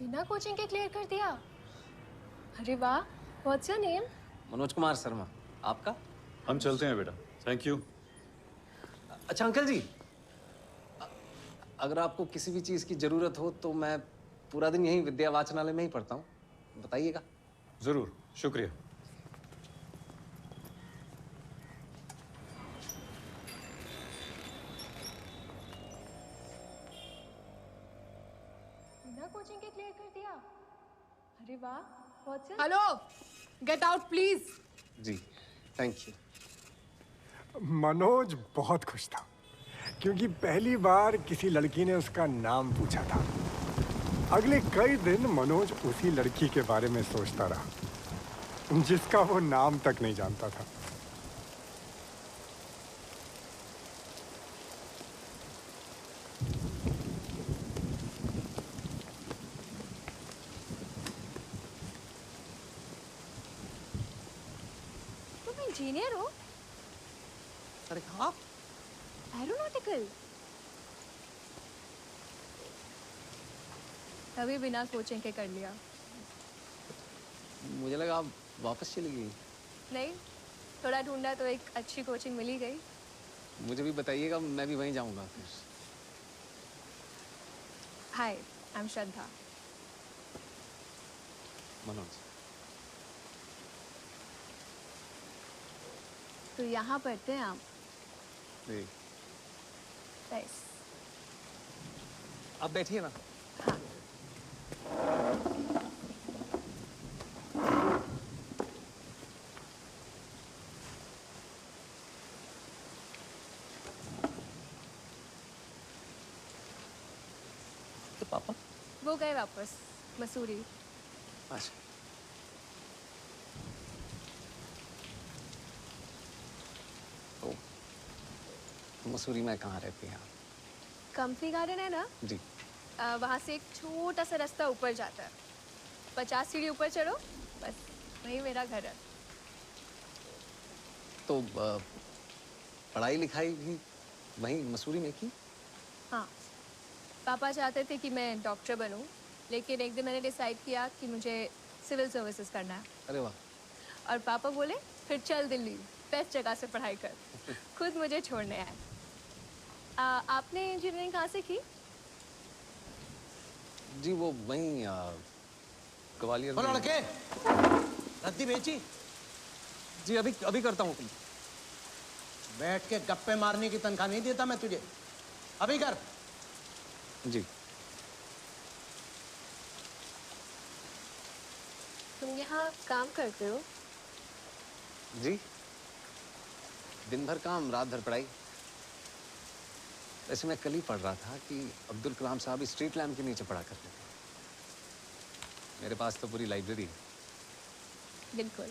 बिना कोचिंग के क्लियर कर दिया? अरे वाह. What's your name? Manoj Kumar Sharma. आपका? हम चलते हैं बेटा. Thank you. अच्छा अंकल जी, अगर आपको किसी भी चीज़ की ज़रूरत हो तो मैं पूरा दिन यहीं विद्या वाचनालय में ही पढ़ता हूँ, बताइएगा. जरूर, शुक्रिया. बिना कोचिंग के क्लियर कर दिया? अरे वाह. What's your? Hello, get out please. जी, थैंक यू. मनोज बहुत खुश था क्योंकि पहली बार किसी लड़की ने उसका नाम पूछा था. अगले कई दिन मनोज उसी लड़की के बारे में सोचता रहा जिसका वो नाम तक नहीं जानता था. तुम इंजीनियर हो? अरे हाँ. एरोनॉटिकल. तभी बिना कोचिंग के कर लिया. मुझे लगा आप वापस चली गई. नहीं, थोड़ा ढूंढा तो एक अच्छी कोचिंग मिल ही गई. मुझे भी बताइएगा, मैं भी वहीं जाऊंगा फिर. हाय, आई एम श्रद्धा. मनोज. तो यहाँ पढ़ते हैं आप? जी. नाइस. आप बैठिए ना. तो पापा? वो गए वापस मसूरी. अच्छा. तो मसूरी में कहाँ रहती हैं आप? कंपनी गार्डन है ना? जी. वहाँ से एक छोटा सा रास्ता ऊपर जाता है. 50 सीढ़ी ऊपर चढ़ो, बस वही मेरा घर है. तो पढ़ाई लिखाई भी वहीं मसूरी में की? हाँ. पापा चाहते थे कि मैं डॉक्टर बनूं, लेकिन एक दिन मैंने डिसाइड किया कि मुझे सिविल सर्विसेज करना है. अरे वाह. और पापा बोले फिर चल दिल्ली, बेस्ट जगह से पढ़ाई कर. खुद मुझे छोड़ने आए. आपने इंजीनियरिंग कहाँ से की? जी वो वहीं ग्वालियर में. लड़के, रद्दी बेची? जी अभी करता हूँ. बैठ के गप्पे मारने की तनख्वाह नहीं देता मैं तुझे. अभी कर. जी. तुम यहाँ काम करते हो? जी. दिन भर काम, रात भर पढ़ाई. वैसे मैं कल ही पढ़ रहा था कि अब्दुल कलाम साहब स्ट्रीट लैम्प के नीचे पढ़ा करते थे. मेरे पास तो पूरी लाइब्रेरी है. बिल्कुल.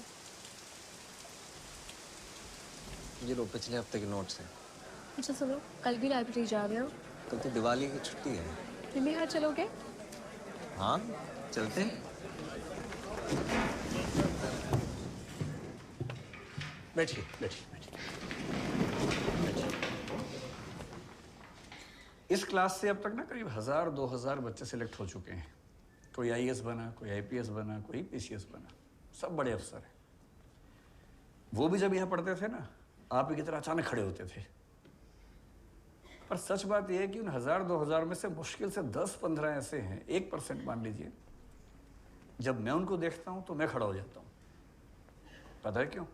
ये लो पिछले हफ्ते के नोट्स हैं. अच्छा सुनो, कल भी लाइब्रेरी जा रहे हो? कल तो दिवाली की छुट्टी है. दिल्ली हाट चलोगे? हाँ चलते हैं. बैठिए बैठिए बैठिए. इस क्लास से अब तक ना करीब 1000-2000 बच्चे सिलेक्ट हो चुके हैं. कोई आईएएस बना, कोई आईपीएस बना, कोई पीसीएस बना. सब बड़े अफसर हैं. वो भी जब यहाँ पढ़ते थे ना आप ही की तरह अचानक खड़े होते थे। पर सच बात यह है कि उन 1000-2000 में से मुश्किल से 10-15 ऐसे हैं, 1% मान लीजिए, जब मैं उनको देखता हूं तो मैं खड़ा हो जाता हूं। पता है क्यों?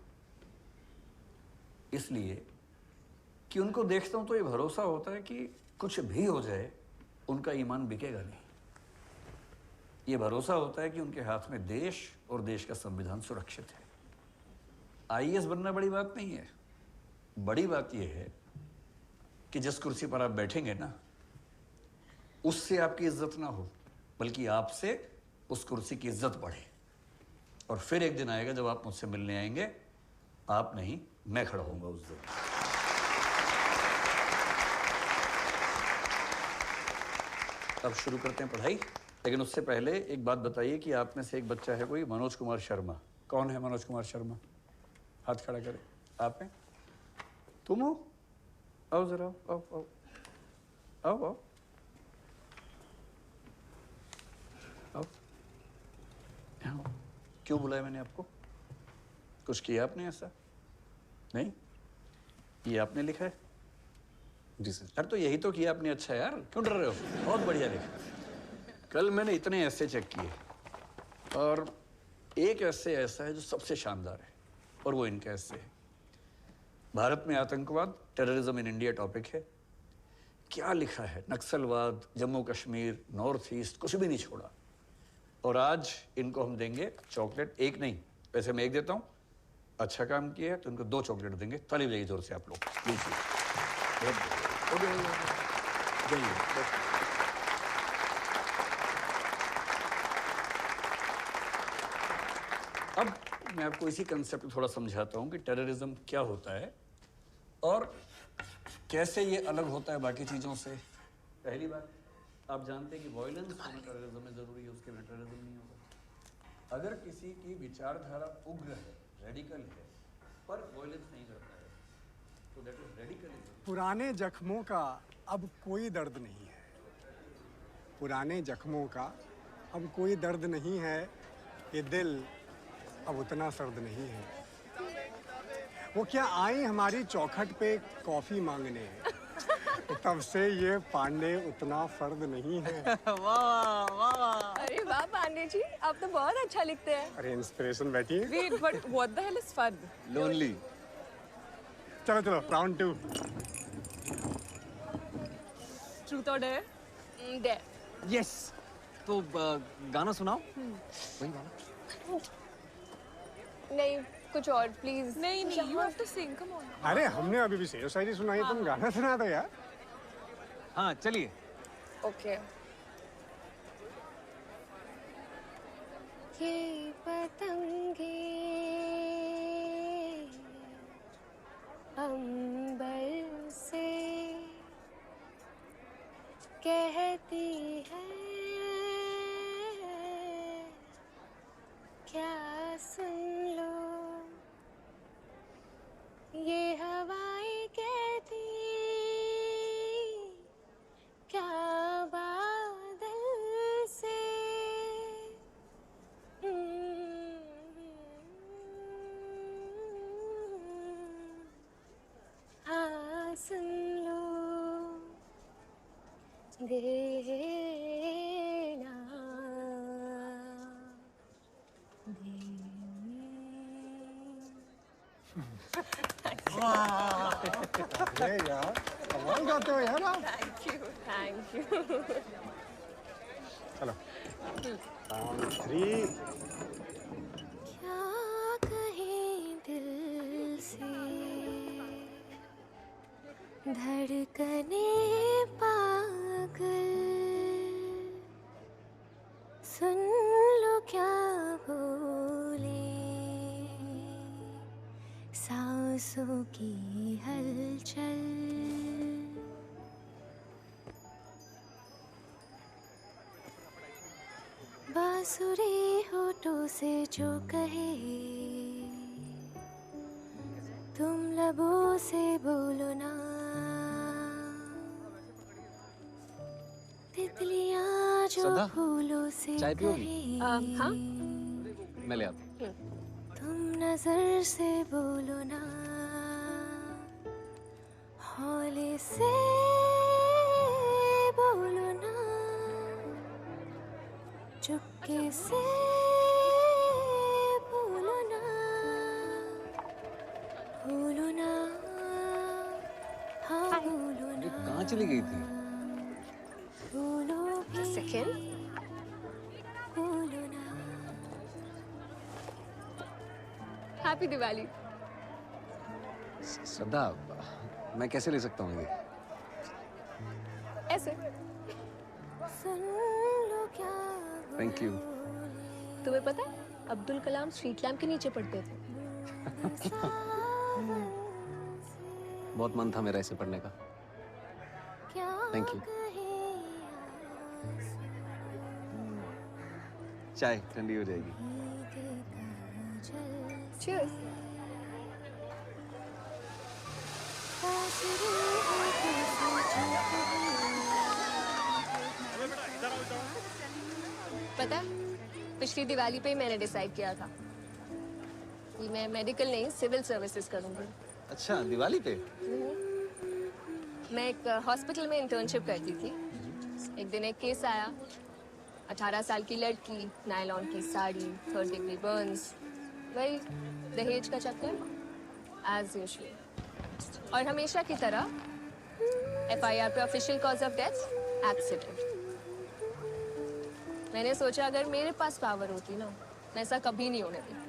इसलिए कि उनको देखता हूं तो ये भरोसा होता है कि कुछ भी हो जाए उनका ईमान बिकेगा नहीं। ये भरोसा होता है कि उनके हाथ में देश और देश का संविधान सुरक्षित है। आईएएस बनना बड़ी बात नहीं है। बड़ी बात यह है कि जिस कुर्सी पर आप बैठेंगे ना, उससे आपकी इज्जत ना हो, बल्कि आपसे उस कुर्सी की इज्जत बढ़े। और फिर एक दिन आएगा जब आप मुझसे मिलने आएंगे, आप नहीं, मैं खड़ा होऊंगा उस दिन। अब शुरू करते हैं पढ़ाई, लेकिन उससे पहले एक बात बताइए कि आप में से एक बच्चा है कोई मनोज कुमार शर्मा। कौन है मनोज कुमार शर्मा? हाथ खड़ा करें। आप हैं? तुम हो? आओ जरा, आओ आओ आओ आओ आओ। यहाँ। क्यों बुलाया मैंने आपको? कुछ किया आपने ऐसा? नहीं? ये आपने लिखा है? जी सर। यार तो यही तो किया आपने। अच्छा यार, क्यों डर रहे हो? बहुत बढ़िया लिखा। कल मैंने इतने ऐसे चेक किए और एक ऐसे ऐसा है जो सबसे शानदार है, और वो इनका ऐसे है। भारत में आतंकवाद, टेररिज्म इन इंडिया टॉपिक है। क्या लिखा है? नक्सलवाद, जम्मू कश्मीर, नॉर्थ ईस्ट, कुछ भी नहीं छोड़ा। और आज इनको हम देंगे चॉकलेट, एक नहीं, वैसे मैं एक देता हूँ। अच्छा काम किया है तो इनको 2 चॉकलेट देंगे। ताली बजाइए जोर से आप लोग। अब मैं आपको इसी कंसेप्ट थोड़ा समझाता हूँ कि टेररिज्म क्या होता है और कैसे ये अलग होता है बाकी चीज़ों से। पहली बात, आप जानते हैं कि वायलेंस होना टेररिज्म में ज़रूरी है, उसके बिना टेररिज्म नहीं होगा। अगर किसी की विचारधारा उग्र है, रेडिकल है, पर वायलेंस नहीं करता है, तो दैट इज रेडिकलिज्म। पुराने जख्मों का अब कोई दर्द नहीं है। पुराने जख्मों का अब कोई दर्द नहीं है। ये दिल अब उतना सर्द नहीं है। वो क्या आई हमारी चौखट पे कॉफी मांगने, तब से ये पांडे उतना फर्द नहीं है। वाह वाह। अरे वाह पांडे जी, आप तो बहुत अच्छा लिखते हैं। अरे इंस्पिरेशन बैठी है। Wait, but what the hell is fud? Lonely. चलो चलो, round 2। Truth or dare? Dare. Yes. तो गाना सुनाओ। वही गाना। नहीं, कुछ और प्लीज। नहीं नहीं, you have to sing, come on. अरे हमने अभी भी शेर शायरी सुनाई, तुम गाना सुना दो यार। हाँ चलिए। ओके। ये पतंगे अंबर से कहती है, क्या सुन लो। ये हवाएं कहती, क्या बादल से। हाँ सुन लो देना अरे यार, कमाल गाते हो यार आप। Thank you. चलो, राउंड 3। क्या कहें दिल से धड़कने पागल, सुन लो क्या बोले सांसों की हलचल। बांसुरी होठों से जो कहे, तुम लबों से बोलो ना। तितलियां जो सदा, फूलों से चाय पियोगी? कहे, हाँ? मैं ले आता हूँ। तुम नजर से बोलो ना। हौले से बोलो ना, चुपके से बोलो ना, बोलो ना, हाँ बोलो ना, कहाँ चली गई थी? बोलो भी सेकंड बोलो ना। हैप्पी दिवाली। श्रद्धा, मैं कैसे ले सकता हूँ ये? ऐसे। सुन लो क्या थैंक यू। तुम्हें पता है अब्दुल कलाम स्ट्रीट लैम्प के नीचे पढ़ते थे। बहुत मन था मेरा इसे पढ़ने का। Thank you. चाय ठंडी हो जाएगी। Cheers. पता है पिछली दिवाली पे ही मैंने डिसाइड किया था कि मैं मेडिकल नहीं सिविल सर्विसेज करूंगी। अच्छा, दिवाली पे? मैं एक हॉस्पिटल में इंटर्नशिप करती थी। एक दिन एक केस आया, 18 साल की लड़की, नायलॉन की साड़ी, 3rd डिग्री बर्न्स, वही दहेज का चक्कर एज यूजुअल। और हमेशा की तरह FIR पे official cause of death accident. मैंने सोचा अगर मेरे पास पावर होती ना, मैं ऐसा कभी नहीं होने देती।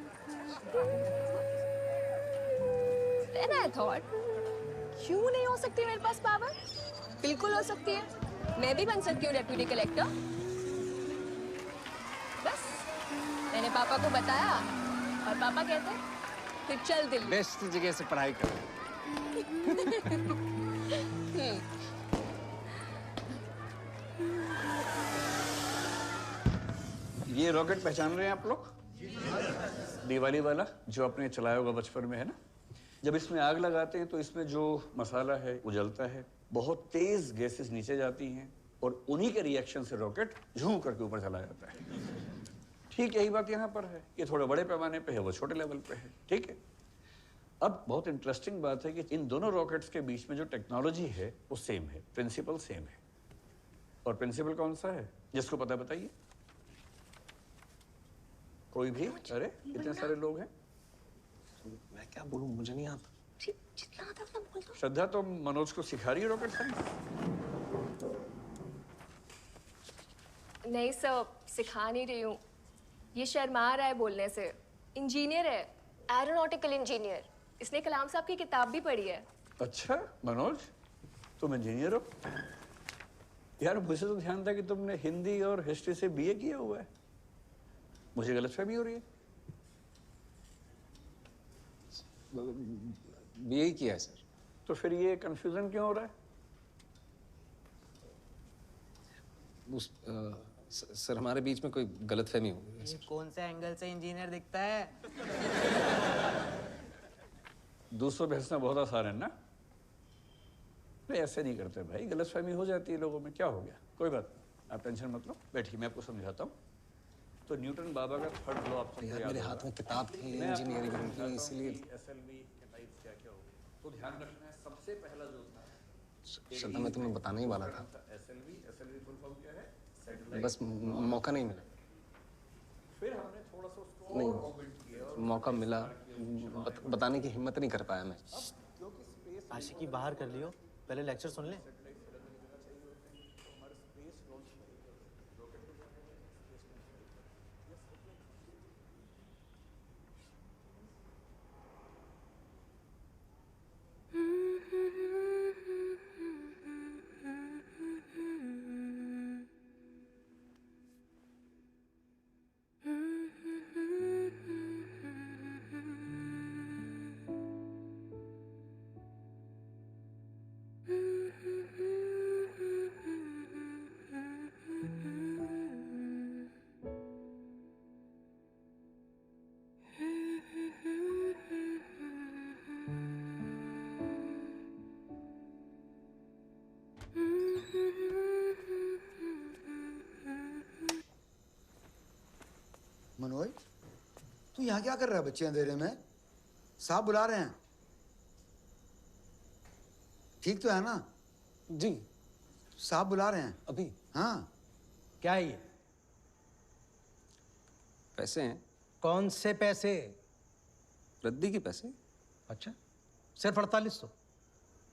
Then I thought, क्यों नहीं हो सकती मेरे पास पावर? बिल्कुल हो सकती है। मैं भी बन सकती हूँ डेप्यूटी कलेक्टर। बस मैंने पापा को बताया और पापा कहते फिर चल दिल्ली। बेस्ट जगह से पढ़ाई कर। ये रॉकेट पहचान रहे हैं आप लोग? दिवाली वाला जो आपने चलाया होगा बचपन में, है ना? जब इसमें आग लगाते हैं तो इसमें जो मसाला है वो जलता है, बहुत तेज गैसेस नीचे जाती हैं और उन्हीं के रिएक्शन से रॉकेट झूम करके ऊपर चला जाता है। ठीक यही बात यहाँ पर है। ये थोड़े बड़े पैमाने पे है, वो छोटे लेवल पे है। ठीक है। अब बहुत इंटरेस्टिंग बात है कि इन दोनों रॉकेट्स के बीच में जो टेक्नोलॉजी है वो सेम है, प्रिंसिपल सेम है। और प्रिंसिपल कौन सा है? जिसको पता बताइए। कोई भी? अरे इतने सारे लोग हैं। मैं क्या बोलूं, मुझे नहीं आता। जितना आता है बोल दो। श्रद्धा तो मनोज को सिखा रही है रॉकेट साइंस? नहीं सर, सिखा नहीं रही हूँ। ये शर्मा रहा है बोलने से। इंजीनियर है, एरोनॉटिकल इंजीनियर। इसने कलाम साहब की किताब भी पढ़ी है। अच्छा मनोज, तुम इंजीनियर हो? यार मुझे तो ध्यान था कि तुमने हिंदी और हिस्ट्री से BA किया हुआ है। मुझे गलतफहमी हो रही है। BA किया है सर। तो फिर ये कंफ्यूजन क्यों हो रहा है? सर हमारे बीच में कोई गलतफहमी हो गई है। ये कौन से एंगल से इंजीनियर दिखता है? दूसरों भेजना बहुत आसान है ना? नहीं ऐसे नहीं करते भाई, गलतफहमी हो जाती है लोगों में। क्या हो गया? कोई बात नहीं, आप टेंशन मत लो, बैठिए मैं आपको समझाता हूँ। तो न्यूटन बाबा का 3rd लॉ आपको याद मेरे हाथ में किताब थी इंजीनियरिंग की, इसलिए SLV के टाइप्स क्या क्या हो गए तो ध्यान रखना है। सबसे पहला जो था श्रद्धा, मैं तुम्हें बताने ही वाला था। SLV फुल फॉर्म क्या है? बस मौका नहीं मिला। फिर हमने थोड़ा सा उसको नहीं, मौका मिला, बताने की हिम्मत नहीं कर पाया मैं। आशिकी बाहर कर लियो, पहले लेक्चर सुन ले। मनोज, तू यहाँ क्या कर रहा है बच्चे अंधेरे में? साहब बुला रहे हैं। ठीक तो है ना? जी। साहब बुला रहे हैं अभी? हाँ। क्या है ये? पैसे हैं। कौन से पैसे? रद्दी के पैसे। अच्छा, सिर्फ 4800?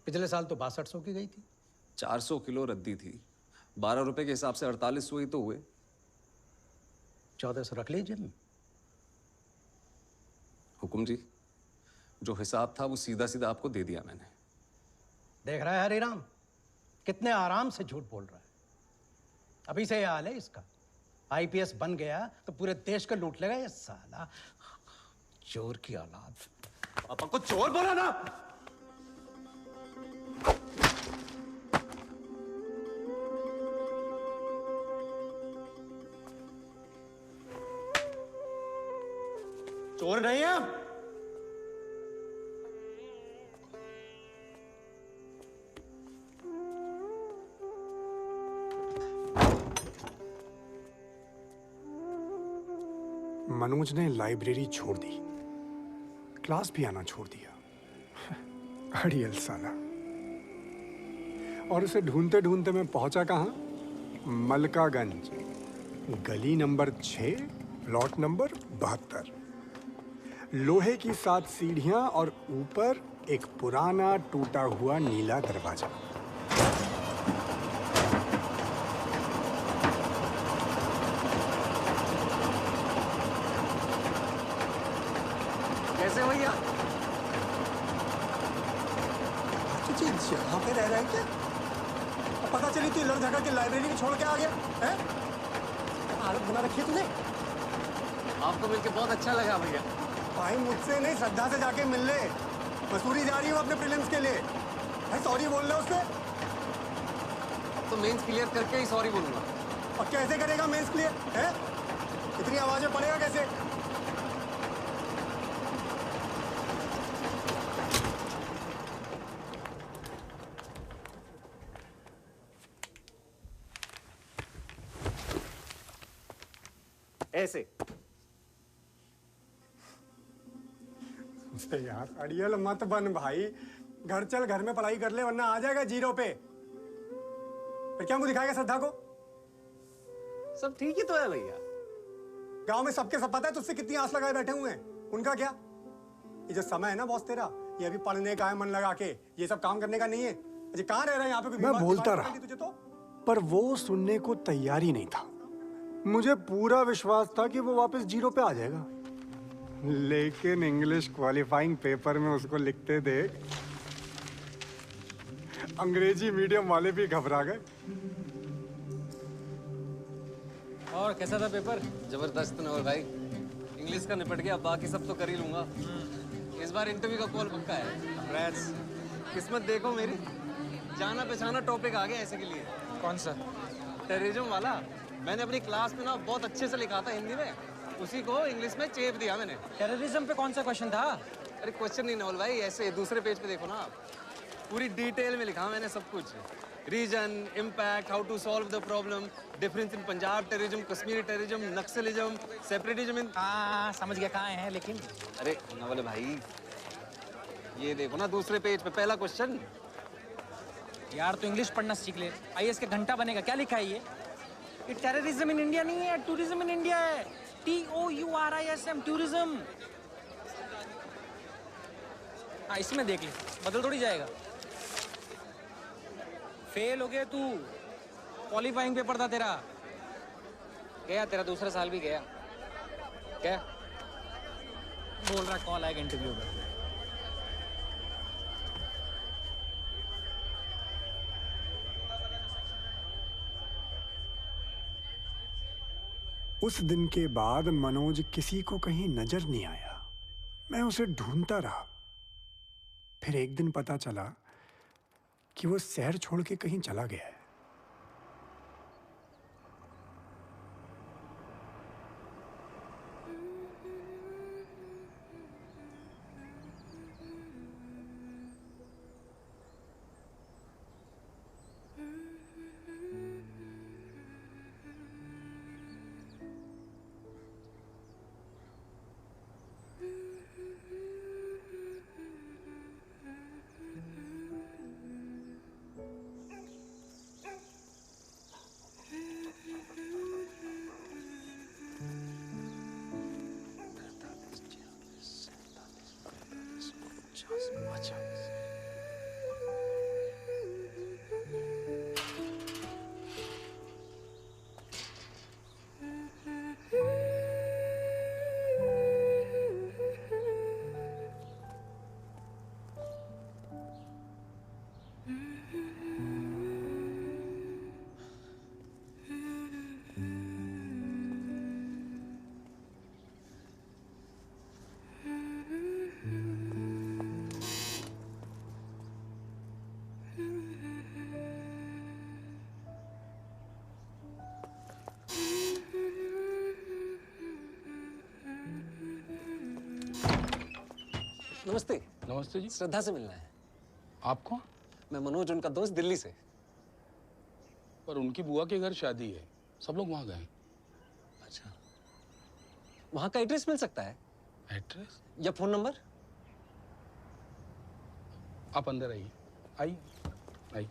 पिछले साल तो 6200 की गई थी। 400 किलो रद्दी थी, 12 रुपए के हिसाब से 4800 ही तो हुए। 1400 रख लीजिए। हुकुम जी, जो हिसाब था वो सीधा सीधा आपको दे दिया मैंने। देख रहा है हरिराम, कितने आराम से झूठ बोल रहा है। अभी से ये हाल है इसका। आईपीएस बन गया तो पूरे देश को लूट लेगा ये साला चोर की औलाद। पापा को चोर बोला ना। चोर नहीं है हम। मनोज ने लाइब्रेरी छोड़ दी, क्लास भी आना छोड़ दिया। अड़ियल साला। और उसे ढूंढते ढूंढते मैं पहुंचा कहाँ? मलकागंज, गली नंबर 6, प्लॉट नंबर 72। लोहे की 7 सीढ़ियां और ऊपर एक पुराना टूटा हुआ नीला दरवाजा। कैसे भैया? तुझे यहाँ पे रह रहा है क्या? अब पता चली तू लड़ झगड़ के लाइब्रेरी में छोड़ के आ गया है? हालत बना रखी है तूने। आपको मिलके बहुत अच्छा लगा भैया। भाई मुझसे नहीं, श्रद्धा से जाके मिल ले। मसूरी जा रही हूँ अपने प्रीलिम्स के लिए। भाई सॉरी बोल ले उससे। अब तो मेंस क्लियर करके ही सॉरी बोलूंगा। और कैसे करेगा मेंस क्लियर? है? इतनी आवाज में पड़ेगा कैसे? ऐसे यार अड़ियल मत बन भाई। घर चल, घर में पढ़ाई कर ले वरना आ जाएगा 0 पे। फिर क्या मुंह दिखाएगा श्रद्धा को? सब ठीक ही तो है भैया। गांव में सबके सब पता है तुझसे कितनी आस लगाए बैठे हुए हैं। उनका क्या? ये जो समय है ना बॉस तेरा, ये अभी पढ़ने का है मन लगा के, ये सब काम करने का नहीं है। अजय कहाँ रह रहा है यहाँ पे? मैं बोलता रहा तुझे तो पर वो सुनने को तैयार ही नहीं था। मुझे पूरा विश्वास था कि वो वापस 0 पे आ जाएगा, लेकिन इंग्लिश क्वालिफाइंग पेपर में उसको लिखते देख अंग्रेजी मीडियम वाले भी घबरा गए। और कैसा था पेपर? जबरदस्त नवल भाई। इंग्लिश का निपट गया, बाकी सब तो कर ही लूंगा। इस बार इंटरव्यू का कॉल पक्का है। कंग्रेट्स। किस्मत देखो मेरी, जाना पहचाना टॉपिक आ गया ऐसे के लिए। कौन सा? टेररिज्म वाला। मैंने अपनी क्लास में ना बहुत अच्छे से लिखा था हिंदी में, उसी को इंग्लिश में चेप दिया मैंने। टेररिज्म पे कौन सा क्वेश्चन था? अरे क्वेश्चन नहीं नवल भाई, ऐसे दूसरे पेज पे देखो ना, पूरी डिटेल में लिखा मैंने सब कुछ। Reason, impact, how to solve the problem, difference in Punjab terrorism, Kashmiri terrorism, naxalism, separatism. हाँ समझ गया कहाँ है लेकिन। अरे नवल भाई ये देखो ना दूसरे पेज पे पहला क्वेश्चन। यार तो इंग्लिश पढ़ना सीख ले, आईएएस के घंटा बनेगा। क्या लिखा है ये? टेररिज्म इन इंडिया नहीं है, टूरिज्म इन इंडिया है। TOURISM, tourism. हाँ इसमें देख ले, बदल थोड़ी जाएगा। फेल हो गया तू। क्वालिफाइंग पेपर था तेरा। गया तेरा दूसरा साल भी गया। क्या बोल रहा कॉल आएगा इंटरव्यू में। उस दिन के बाद मनोज किसी को कहीं नजर नहीं आया। मैं उसे ढूंढता रहा। फिर एक दिन पता चला कि वो शहर छोड़ के कहीं चला गया है। अच्छा। नमस्ते। नमस्ते जी। श्रद्धा से मिलना है। आपको? मैं मनोज, उनका दोस्त, दिल्ली से। पर उनकी बुआ के घर शादी है, सब लोग वहां गए। अच्छा, वहां का एड्रेस मिल सकता है? एड्रेस या फोन नंबर? आप अंदर आइए, आइए आइए।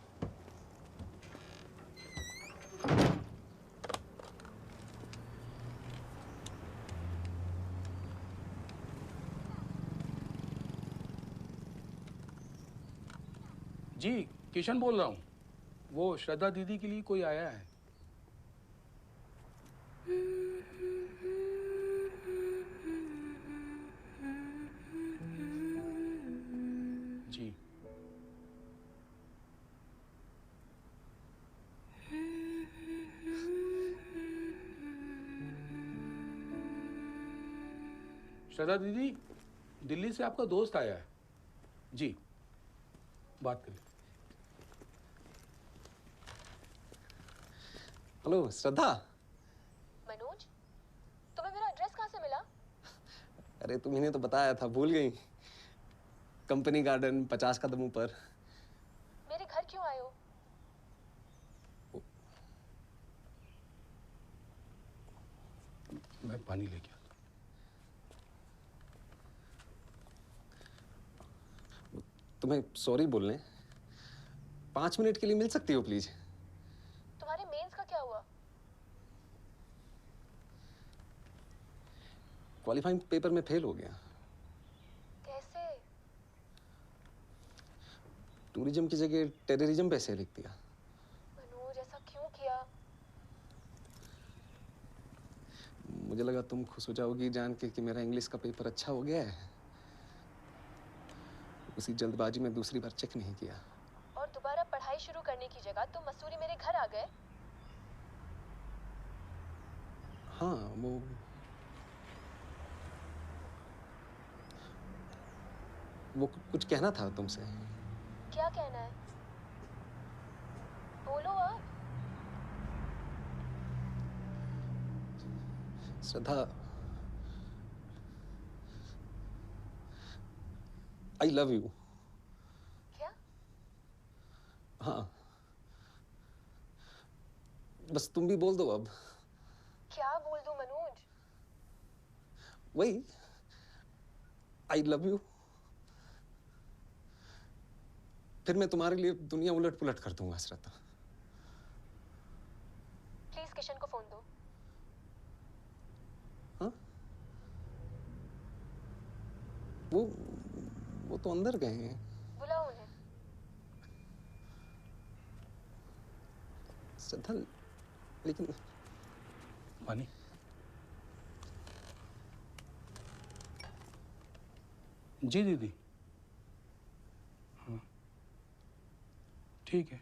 जी, किशन बोल रहा हूँ। वो श्रद्धा दीदी के लिए कोई आया है। जी। श्रद्धा दीदी, दिल्ली से आपका दोस्त आया है। जी, बात करिए। हेलो श्रद्धा। मनोज, तुम्हें मेरा एड्रेस कहाँ से मिला? अरे तुम्ही ने तो बताया था, भूल गई? कंपनी गार्डन 50 कदम ऊपर। मेरे घर क्यों आए हो? मैं पानी लेके आता। तुम्हें सॉरी बोलने 5 मिनट के लिए मिल सकती हो प्लीज? तुम्हारे मेंस का क्या हुआ? क्वालिफाइंग पेपर में फेल हो गया। कैसे? टूरिज्म की जगह टेररिज्म पे ऐसे लिख दिया। मनोज, ऐसा क्यों किया? मुझे लगा तुम खुश हो जाओगी जान के कि मेरा इंग्लिश का पेपर अच्छा हो गया है। उसी जल्दबाजी में दूसरी बार चेक नहीं किया। और दोबारा पढ़ाई शुरू करने की जगह तुम मसूरी मेरे घर आ गए? हाँ, वो कुछ कहना था तुमसे। क्या कहना है? बोलो आप। श्रद्धा, आई लव यू। क्या? हाँ, बस तुम भी बोल दो अब। क्या बोल दूं मनोज? वही, आई लव यू। फिर मैं तुम्हारे लिए दुनिया उलट पुलट कर दूंगा श्रद्धा। प्लीज किशन को फोन दो। हाँ? वो तो अंदर गए हैं। बुलाओ उन्हें। श्रद्धा, लेकिन पानी। जी दीदी। हाँ, ठीक है।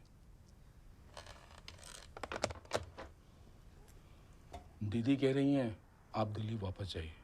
दीदी कह रही हैं आप दिल्ली वापस जाइए।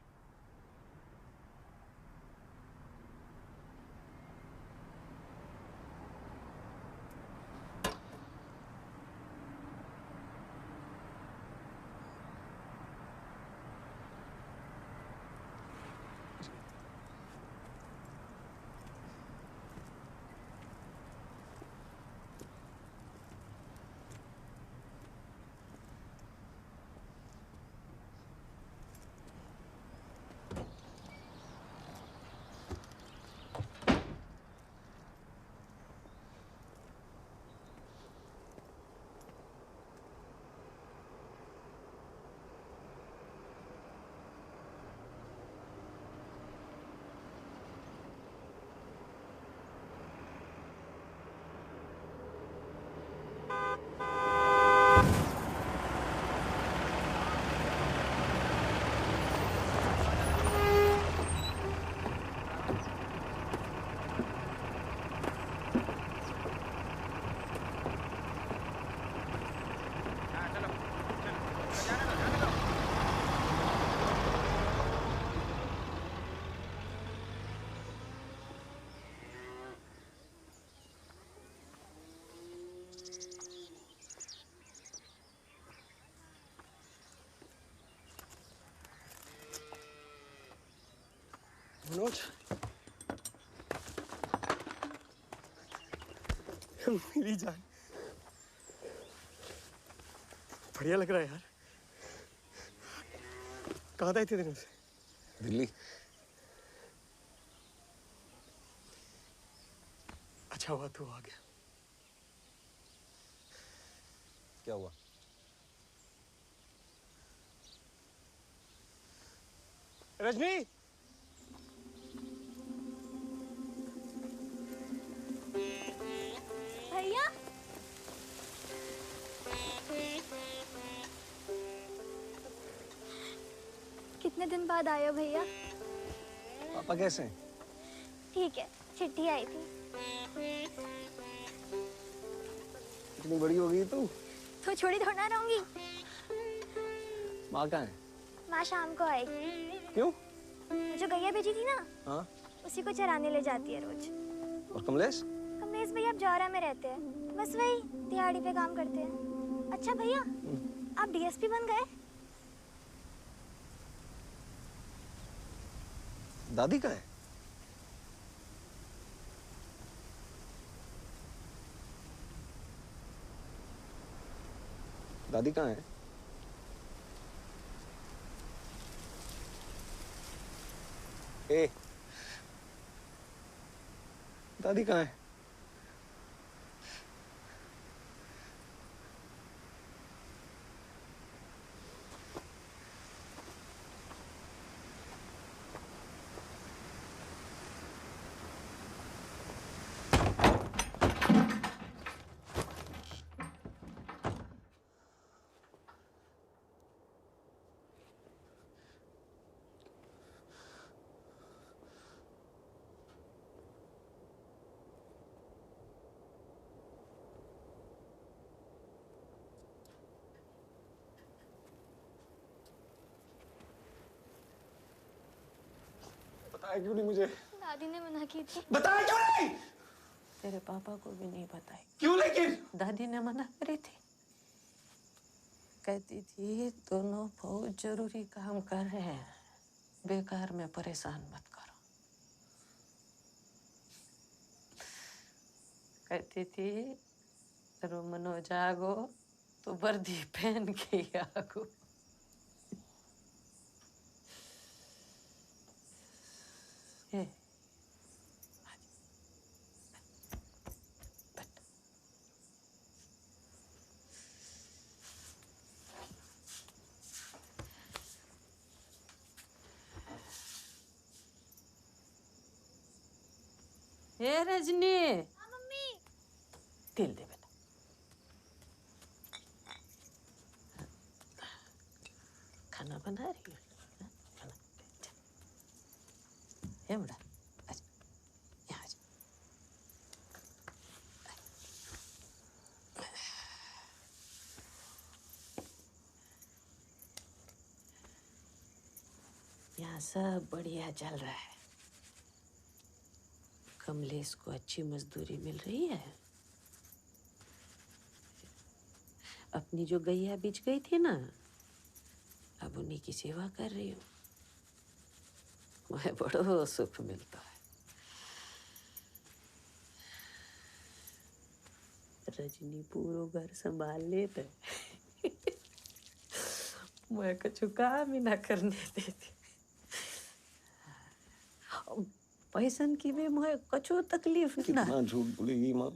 मनोज, मेरी जान, बढ़िया लग रहा है यार। कहाँ था इतने दिनों से? दिल्ली। अच्छा हुआ तू आ गया। क्या हुआ? रजनी, भैया कितने दिन बाद आए हो भैया? पापा कैसे हैं? ठीक है, चिट्ठी आई थी। इतनी बड़ी हो गई तू। तो छोड़ी थोड़ा ना रहूंगी। माँ कहाँ है? माँ शाम को आएगी। क्यों? जो गैया भेजी थी ना, हाँ। उसी को चराने ले जाती है रोज। और कमलेश? कमलेश भैया अब जौहरा में रहते हैं, बस वही दिहाड़ी पे काम करते हैं। अच्छा भैया, आप डीएसपी बन गए? दादी कहाँ है? दादी कहाँ है? ए, दादी कहाँ है? बताया क्यों नहीं मुझे? दादी ने मना की थी। बताया क्यों नहीं? तेरे पापा को भी नहीं बताई। क्यों लेकिन? दादी ने मना करी थी। कहती थी दोनों बहुत जरूरी काम कर रहे हैं, बेकार में परेशान मत करो। कहती थी रुमनो जागो तो वर्दी पहन के ही आगो। ए, ए रजनी, मम्मी, तिल दे बेटा। खाना बना रही हो? हाँ? खाना ये बड़ा आजा, यहाँ आजा। यहाँ सब बढ़िया चल रहा है। कमलेश को अच्छी मजदूरी मिल रही है। अपनी जो गैया बिछ गई थी ना, अब उन्हीं की सेवा कर रही हूँ। मुझे बड़ो सुख मिलता है। रजनी पूरो घर संभाल लेते। मैं कछु काम ही ना करने देती। पैसन की भी मुझे कछु तकलीफ ना। कितना झूठ बोलेगी माँ?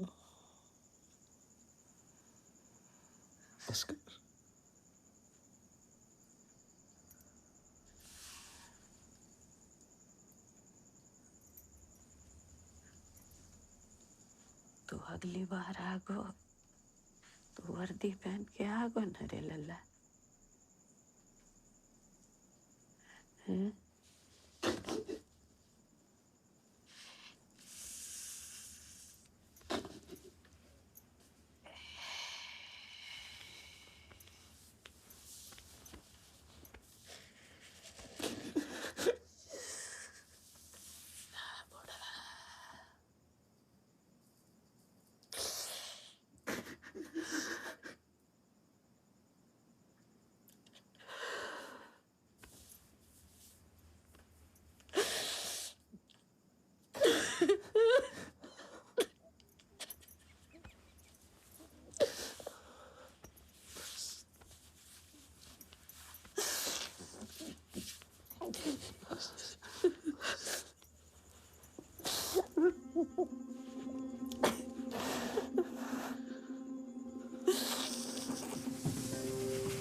बस कर। तो अगली बार आगो तो वर्दी पहन के आगो न रे लल्ला। हैं?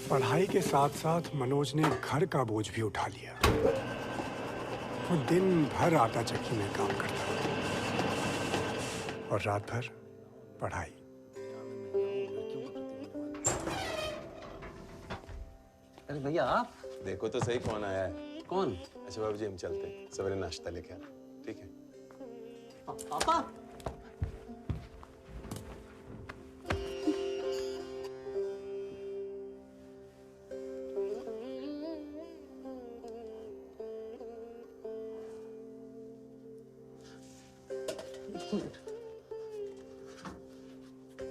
पढ़ाई के साथ साथ मनोज ने घर का बोझ भी उठा लिया। वो दिन भर आटा चक्की में काम करता और रात भर पढ़ाई। अरे भैया आप देखो तो सही कौन आया है। कौन? अच्छा बाबू जी हम चलते हैं, सवेरे नाश्ता लेके आना, ठीक है? पापा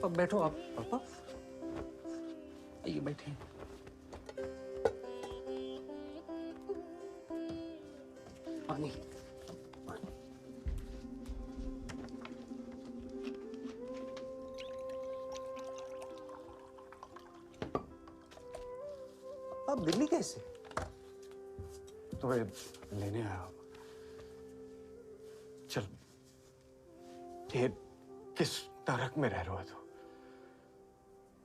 अब बैठो आप पापा, आइए बैठे। पानी आप दिल्ली कैसे? तुम्हें लेने आया। चल, ये किस नरक में रह रहे हो तो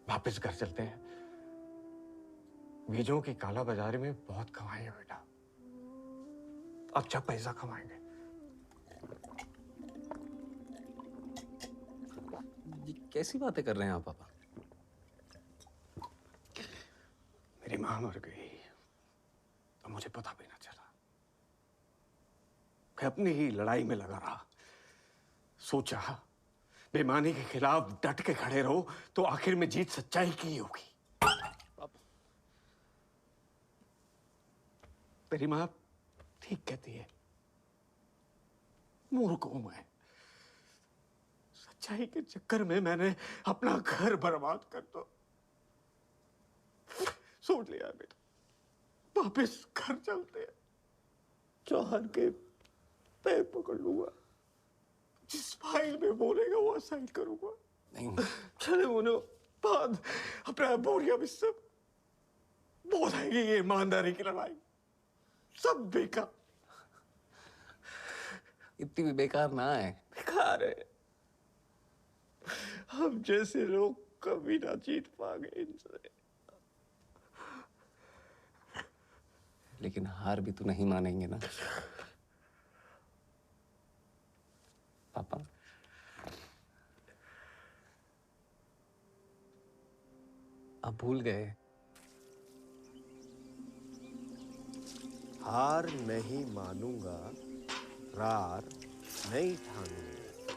वापस घर चलते हैं। बीजों की काला बाजारी में बहुत कमाई है बेटा, अच्छा पैसा कमाएंगे। ये कैसी बातें कर रहे हैं आप पापा? मेरी मां मर गई तो मुझे पता भी ना चला। मैं अपनी ही लड़ाई में लगा रहा। सोचा बेईमानी के खिलाफ डट के खड़े रहो तो आखिर में जीत सच्चाई की होगी। तेरी मां ठीक कहती है, मूर्ख हूं मैं। सच्चाई के चक्कर में मैंने अपना घर बर्बाद कर दो। सोच लिया बेटा, वापिस घर चलते हैं। चौहान के पैर पकड़ लूंगा, जिस फाइल में बोलेगा वो साइन करूंगा। नहीं चले होने बाद अपना बोरिया में सब बो जाएगी ये ईमानदारी की लड़ाई। सब बेकार, इतनी भी बेकार ना है। बेकार है। हम जैसे लोग कभी ना जीत पाएंगे इनसे। लेकिन हार भी तो नहीं मानेंगे ना पापा। आप भूल गए। हार नहीं मानूंगा, रार नहीं ठानूंगा।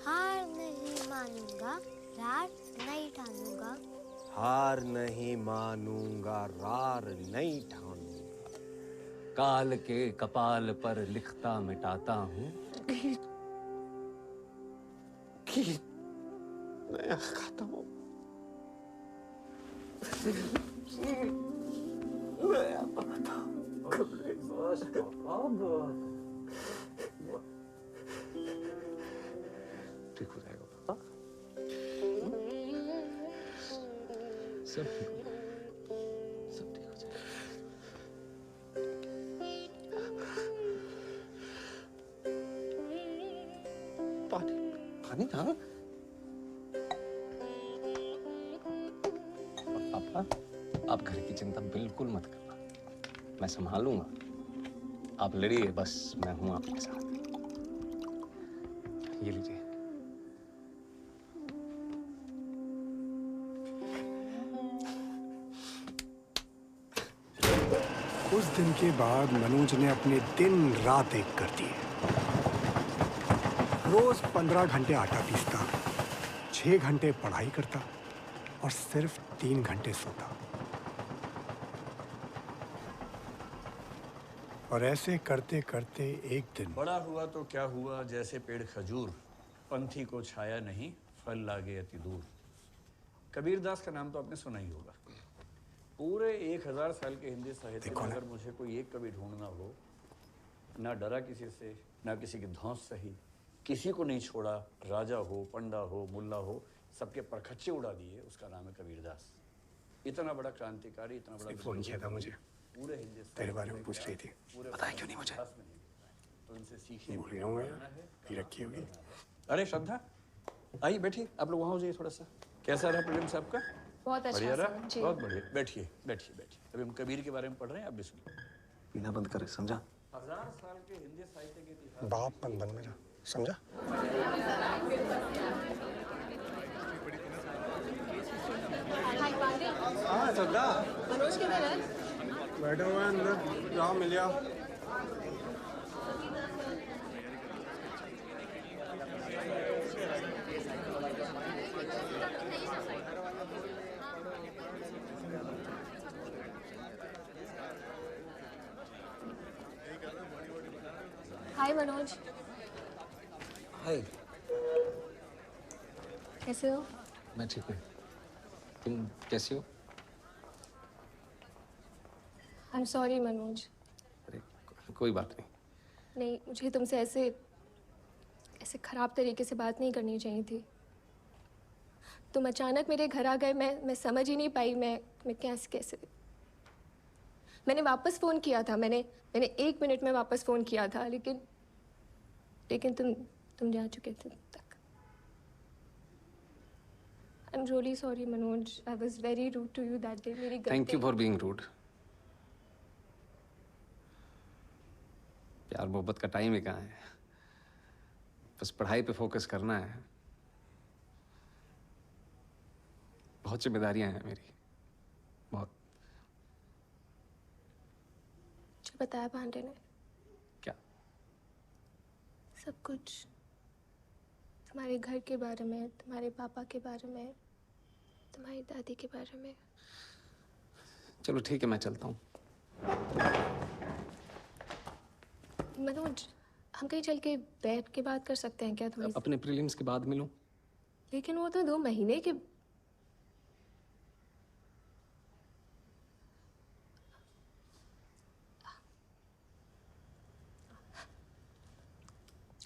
हार नहीं मानूंगा, रार नहीं ठानूंगा। हार नहीं मानूंगा, रार नहीं ठानूंगा। काल के कपाल पर लिखता मिटाता हूँ। मैं खाता हूँ। ठीक हो जाएगा पापा। सब ठीक हो जाएगा, सब ठीक हो जाएगा। पानी पानी था। पापा आप घर की चिंता बिल्कुल मत करना, मैं संभालूंगा। आप लड़िए बस, मैं हूं आपके साथ। ये लीजिए। उस दिन के बाद मनोज ने अपने दिन रात एक कर दिए। रोज 15 घंटे आटा पीसता, 6 घंटे पढ़ाई करता और सिर्फ 3 घंटे सोता। और ऐसे करते करते एक दिन बड़ा हुआ तो क्या हुआ, जैसे पेड़ खजूर, पंथी को छाया नहीं, फल लागे अति दूर। कबीरदास का नाम तो आपने सुना ही होगा। पूरे 1000 साल के हिंदी साहित्य में अगर मुझे कोई एक कवि ढूंढना हो, ना डरा किसी से, ना किसी की धौंस सही, किसी को नहीं छोड़ा, राजा हो, पंडा हो, मुल्ला हो, सबके परखच्चे उड़ा दिए, उसका नाम है कबीरदास। इतना बड़ा क्रांतिकारी, इतना बड़ा फोन किया था मुझे, पूरे हिंदी तेरे बारे में पूछ रही थी। बताया क्यों नहीं मुझे? तो इनसे सीखिए। भूल गया हूँ यार, ये रखी होगी। अरे श्रद्धा, आइए बैठिए। आप लोग वहाँ हो जाइए थोड़ा सा। कैसा रहा प्रीलिम्स आपका? बहुत अच्छा बढ़िया सर, रहा? जी। बहुत बढ़िया। बैठिए बैठिए बैठिए। अभी हम कबीर के बारे में पढ़ रहे हैं, आप भी सुनिए। पीना बंद कर, समझा? 1000 साल के हिंदी साहित्य के इतिहास बाप बन मेरा, समझा? हाय पांडे, हाँ श्रद्धा, मनोज किधर है? बैठा हुआ है अंदर, जाओ मिल जाओ। हाय मनोज, हाय। कैसे हो? मैं ठीक हूँ। तुम कैसी हो? I am sorry Manoj. कोई बात नहीं। नहीं, मुझे तुमसे ऐसे खराब तरीके से बात नहीं करनी चाहिए थी। तुम अचानक मेरे घर आ गए, मैं समझ ही नहीं पाई मैं कैसे। मैंने वापस फ़ोन किया था, मैंने 1 मिनट में वापस फ़ोन किया था, लेकिन तुम जा चुके थे तक। I am really sorry Manoj, I was very rude to you that day. मेरी गलती। Thank you for being rude. प्यार मोहब्बत का टाइम ही कहाँ है, बस पढ़ाई पे फोकस करना है। बहुत जिम्मेदारियां हैं मेरी, बहुत। जो बताया पांडे ने। क्या? सब कुछ, तुम्हारे घर के बारे में, तुम्हारे पापा के बारे में, तुम्हारी दादी के बारे में। चलो ठीक है, मैं चलता हूँ। मनोज, हम कहीं चल के बैठ के बात कर सकते हैं क्या थोड़ी? अपने प्रीलिम्स के बाद मिलूं? लेकिन वो तो 2 महीने के।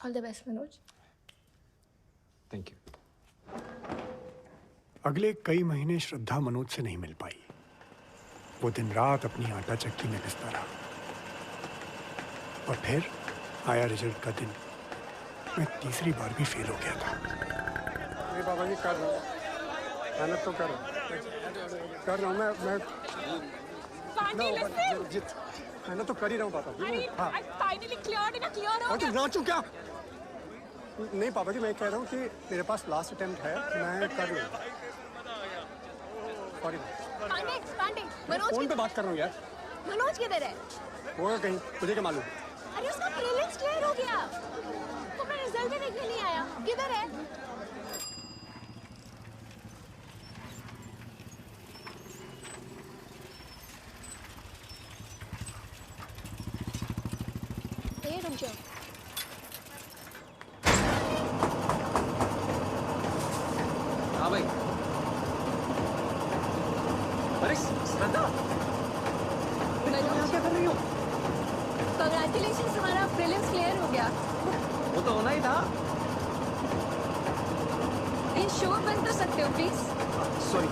All the best Manoj. Thank you. अगले कई महीने श्रद्धा मनोज से नहीं मिल पाई। वो दिन रात अपनी आटा चक्की में पिसता रहा। और फिर आया रिजल्ट का दिन। मैं तीसरी बार भी फेल हो गया था। अरे बाबा जी, कर रहा हूँ, मेहनत तो कर रहा हूँ मैं मेहनत तो कर ही रहा हूँ पापा जी। हाँ, और तुम नाचो क्या? नहीं पापा जी, मैं कह रहा हूँ कि मेरे पास लास्ट अटेम्प्ट है, मैं कर लूँगा। सॉरी पांडे, मनोज फोन पे बात कर रहा हूँ यार। मनोज किधर है? वो कहीं, मुझे क्या मालूम। अरे उसका प्रीलिम्स क्लियर हो गया, तो मैं रिजल्ट भी देखने नहीं आया। किधर है? ये रुक जाओ। हाँ भाई। अरे श्रद्धा, क्या कर रही हो? Congratulations, तुम्हारा प्रीलिम्स क्लियर हो गया। वो तो होना ही था। इन शोर बंद कर सकते हो प्लीज? सॉरी।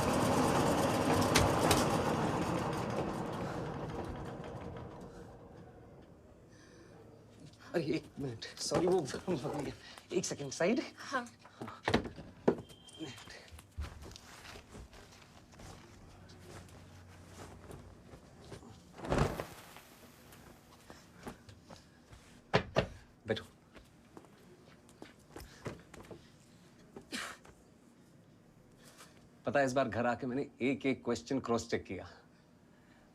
अरे 1 मिनट, सॉरी, वो 1 सेकंड साइड। हाँ। बैठो। पता है, इस बार घर आके मैंने एक क्वेश्चन क्रॉस चेक किया।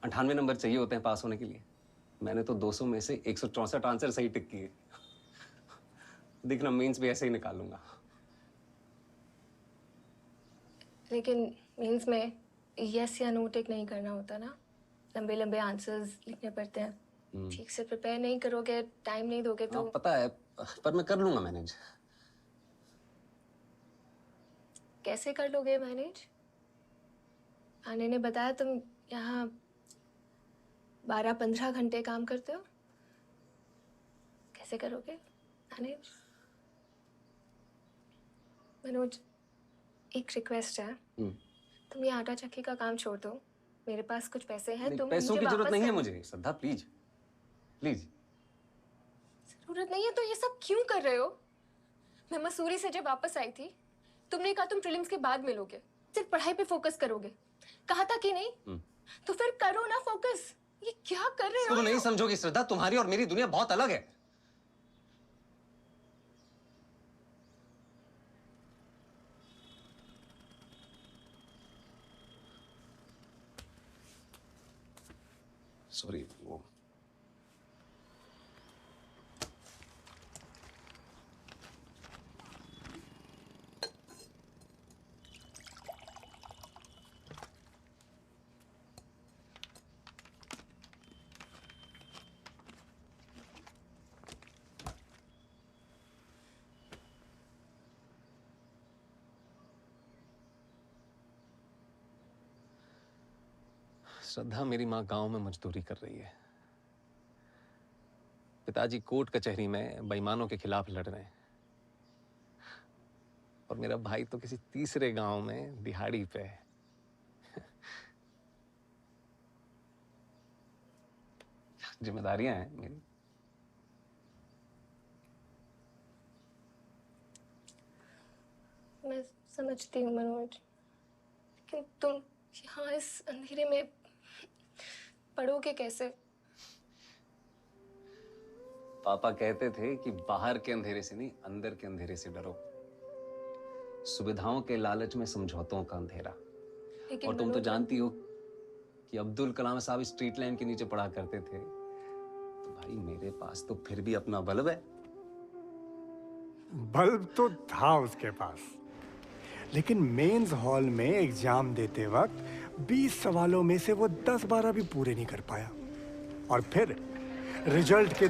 98 नंबर चाहिए होते हैं पास होने के लिए। मैंने तो 200 में से 164 आंसर सही टिक किए। देखना, मेंस भी ऐसे ही निकालूंगा। लेकिन मीन्स में यस या नो टिक नहीं करना होता ना, लंबे लंबे आंसर्स लिखने पड़ते हैं। ठीक से प्रिपेयर नहीं करोगे, टाइम नहीं दोगे तो। पता है, पर मैं कर लूंगा मैनेज। कैसे कर लोगे मैनेज? आने ने बताया तुम यहाँ 12-15 घंटे काम करते हो, कैसे करोगे मैनेज? मनोज, एक रिक्वेस्ट है, तुम ये आटा चक्की का काम छोड़ दो। मेरे पास कुछ पैसे हैं, तुम पैसों मुझे की जरूरत वापस नहीं है कर- मुझे श्रद्धा, प्लीज प्लीज। जरूरत नहीं है तो ये सब क्यों कर रहे हो? मैं मसूरी से जब वापस आई थी, तुमने कहा तुम प्रीलिम्स के बाद मिलोगे। सिर्फ पढ़ाई पे फोकस करोगे। कहा था कि नहीं? तो फिर करो ना फोकस। ये क्या कर रहे हो? तुम नहीं समझोगी श्रद्धा, तुम्हारी और मेरी दुनिया बहुत अलग है। सॉरी, वो श्रद्धा, मेरी माँ गांव में मजदूरी कर रही है। पिताजी कोर्ट कचहरी में बेईमानों के खिलाफ लड़ रहे हैं और मेरा भाई तो किसी तीसरे गांव में दिहाड़ी पे है। जिम्मेदारियां हैं मेरी। मैं समझती हूँ मनोज, लेकिन तुम यहाँ इस अंधेरे में पढ़ोगे कैसे? पापा कहते थे कि बाहर के अंधेरे से नहीं, अंदर के अंधेरे से डरो। सुविधाओं के लालच में समझौतों का अंधेरा। लेकिन और तुम तो मनोज, जानती हो कि अब्दुल कलाम साहब स्ट्रीट लाइन के नीचे पढ़ा करते थे। तो भाई मेरे पास तो फिर भी अपना बल्ब है। बल्ब तो था उसके पास, लेकिन मेंस हॉल में एग्जाम देते वक्त 20 सवालों में से वो 10-12 भी पूरे नहीं कर पाया। और फिर रिजल्ट के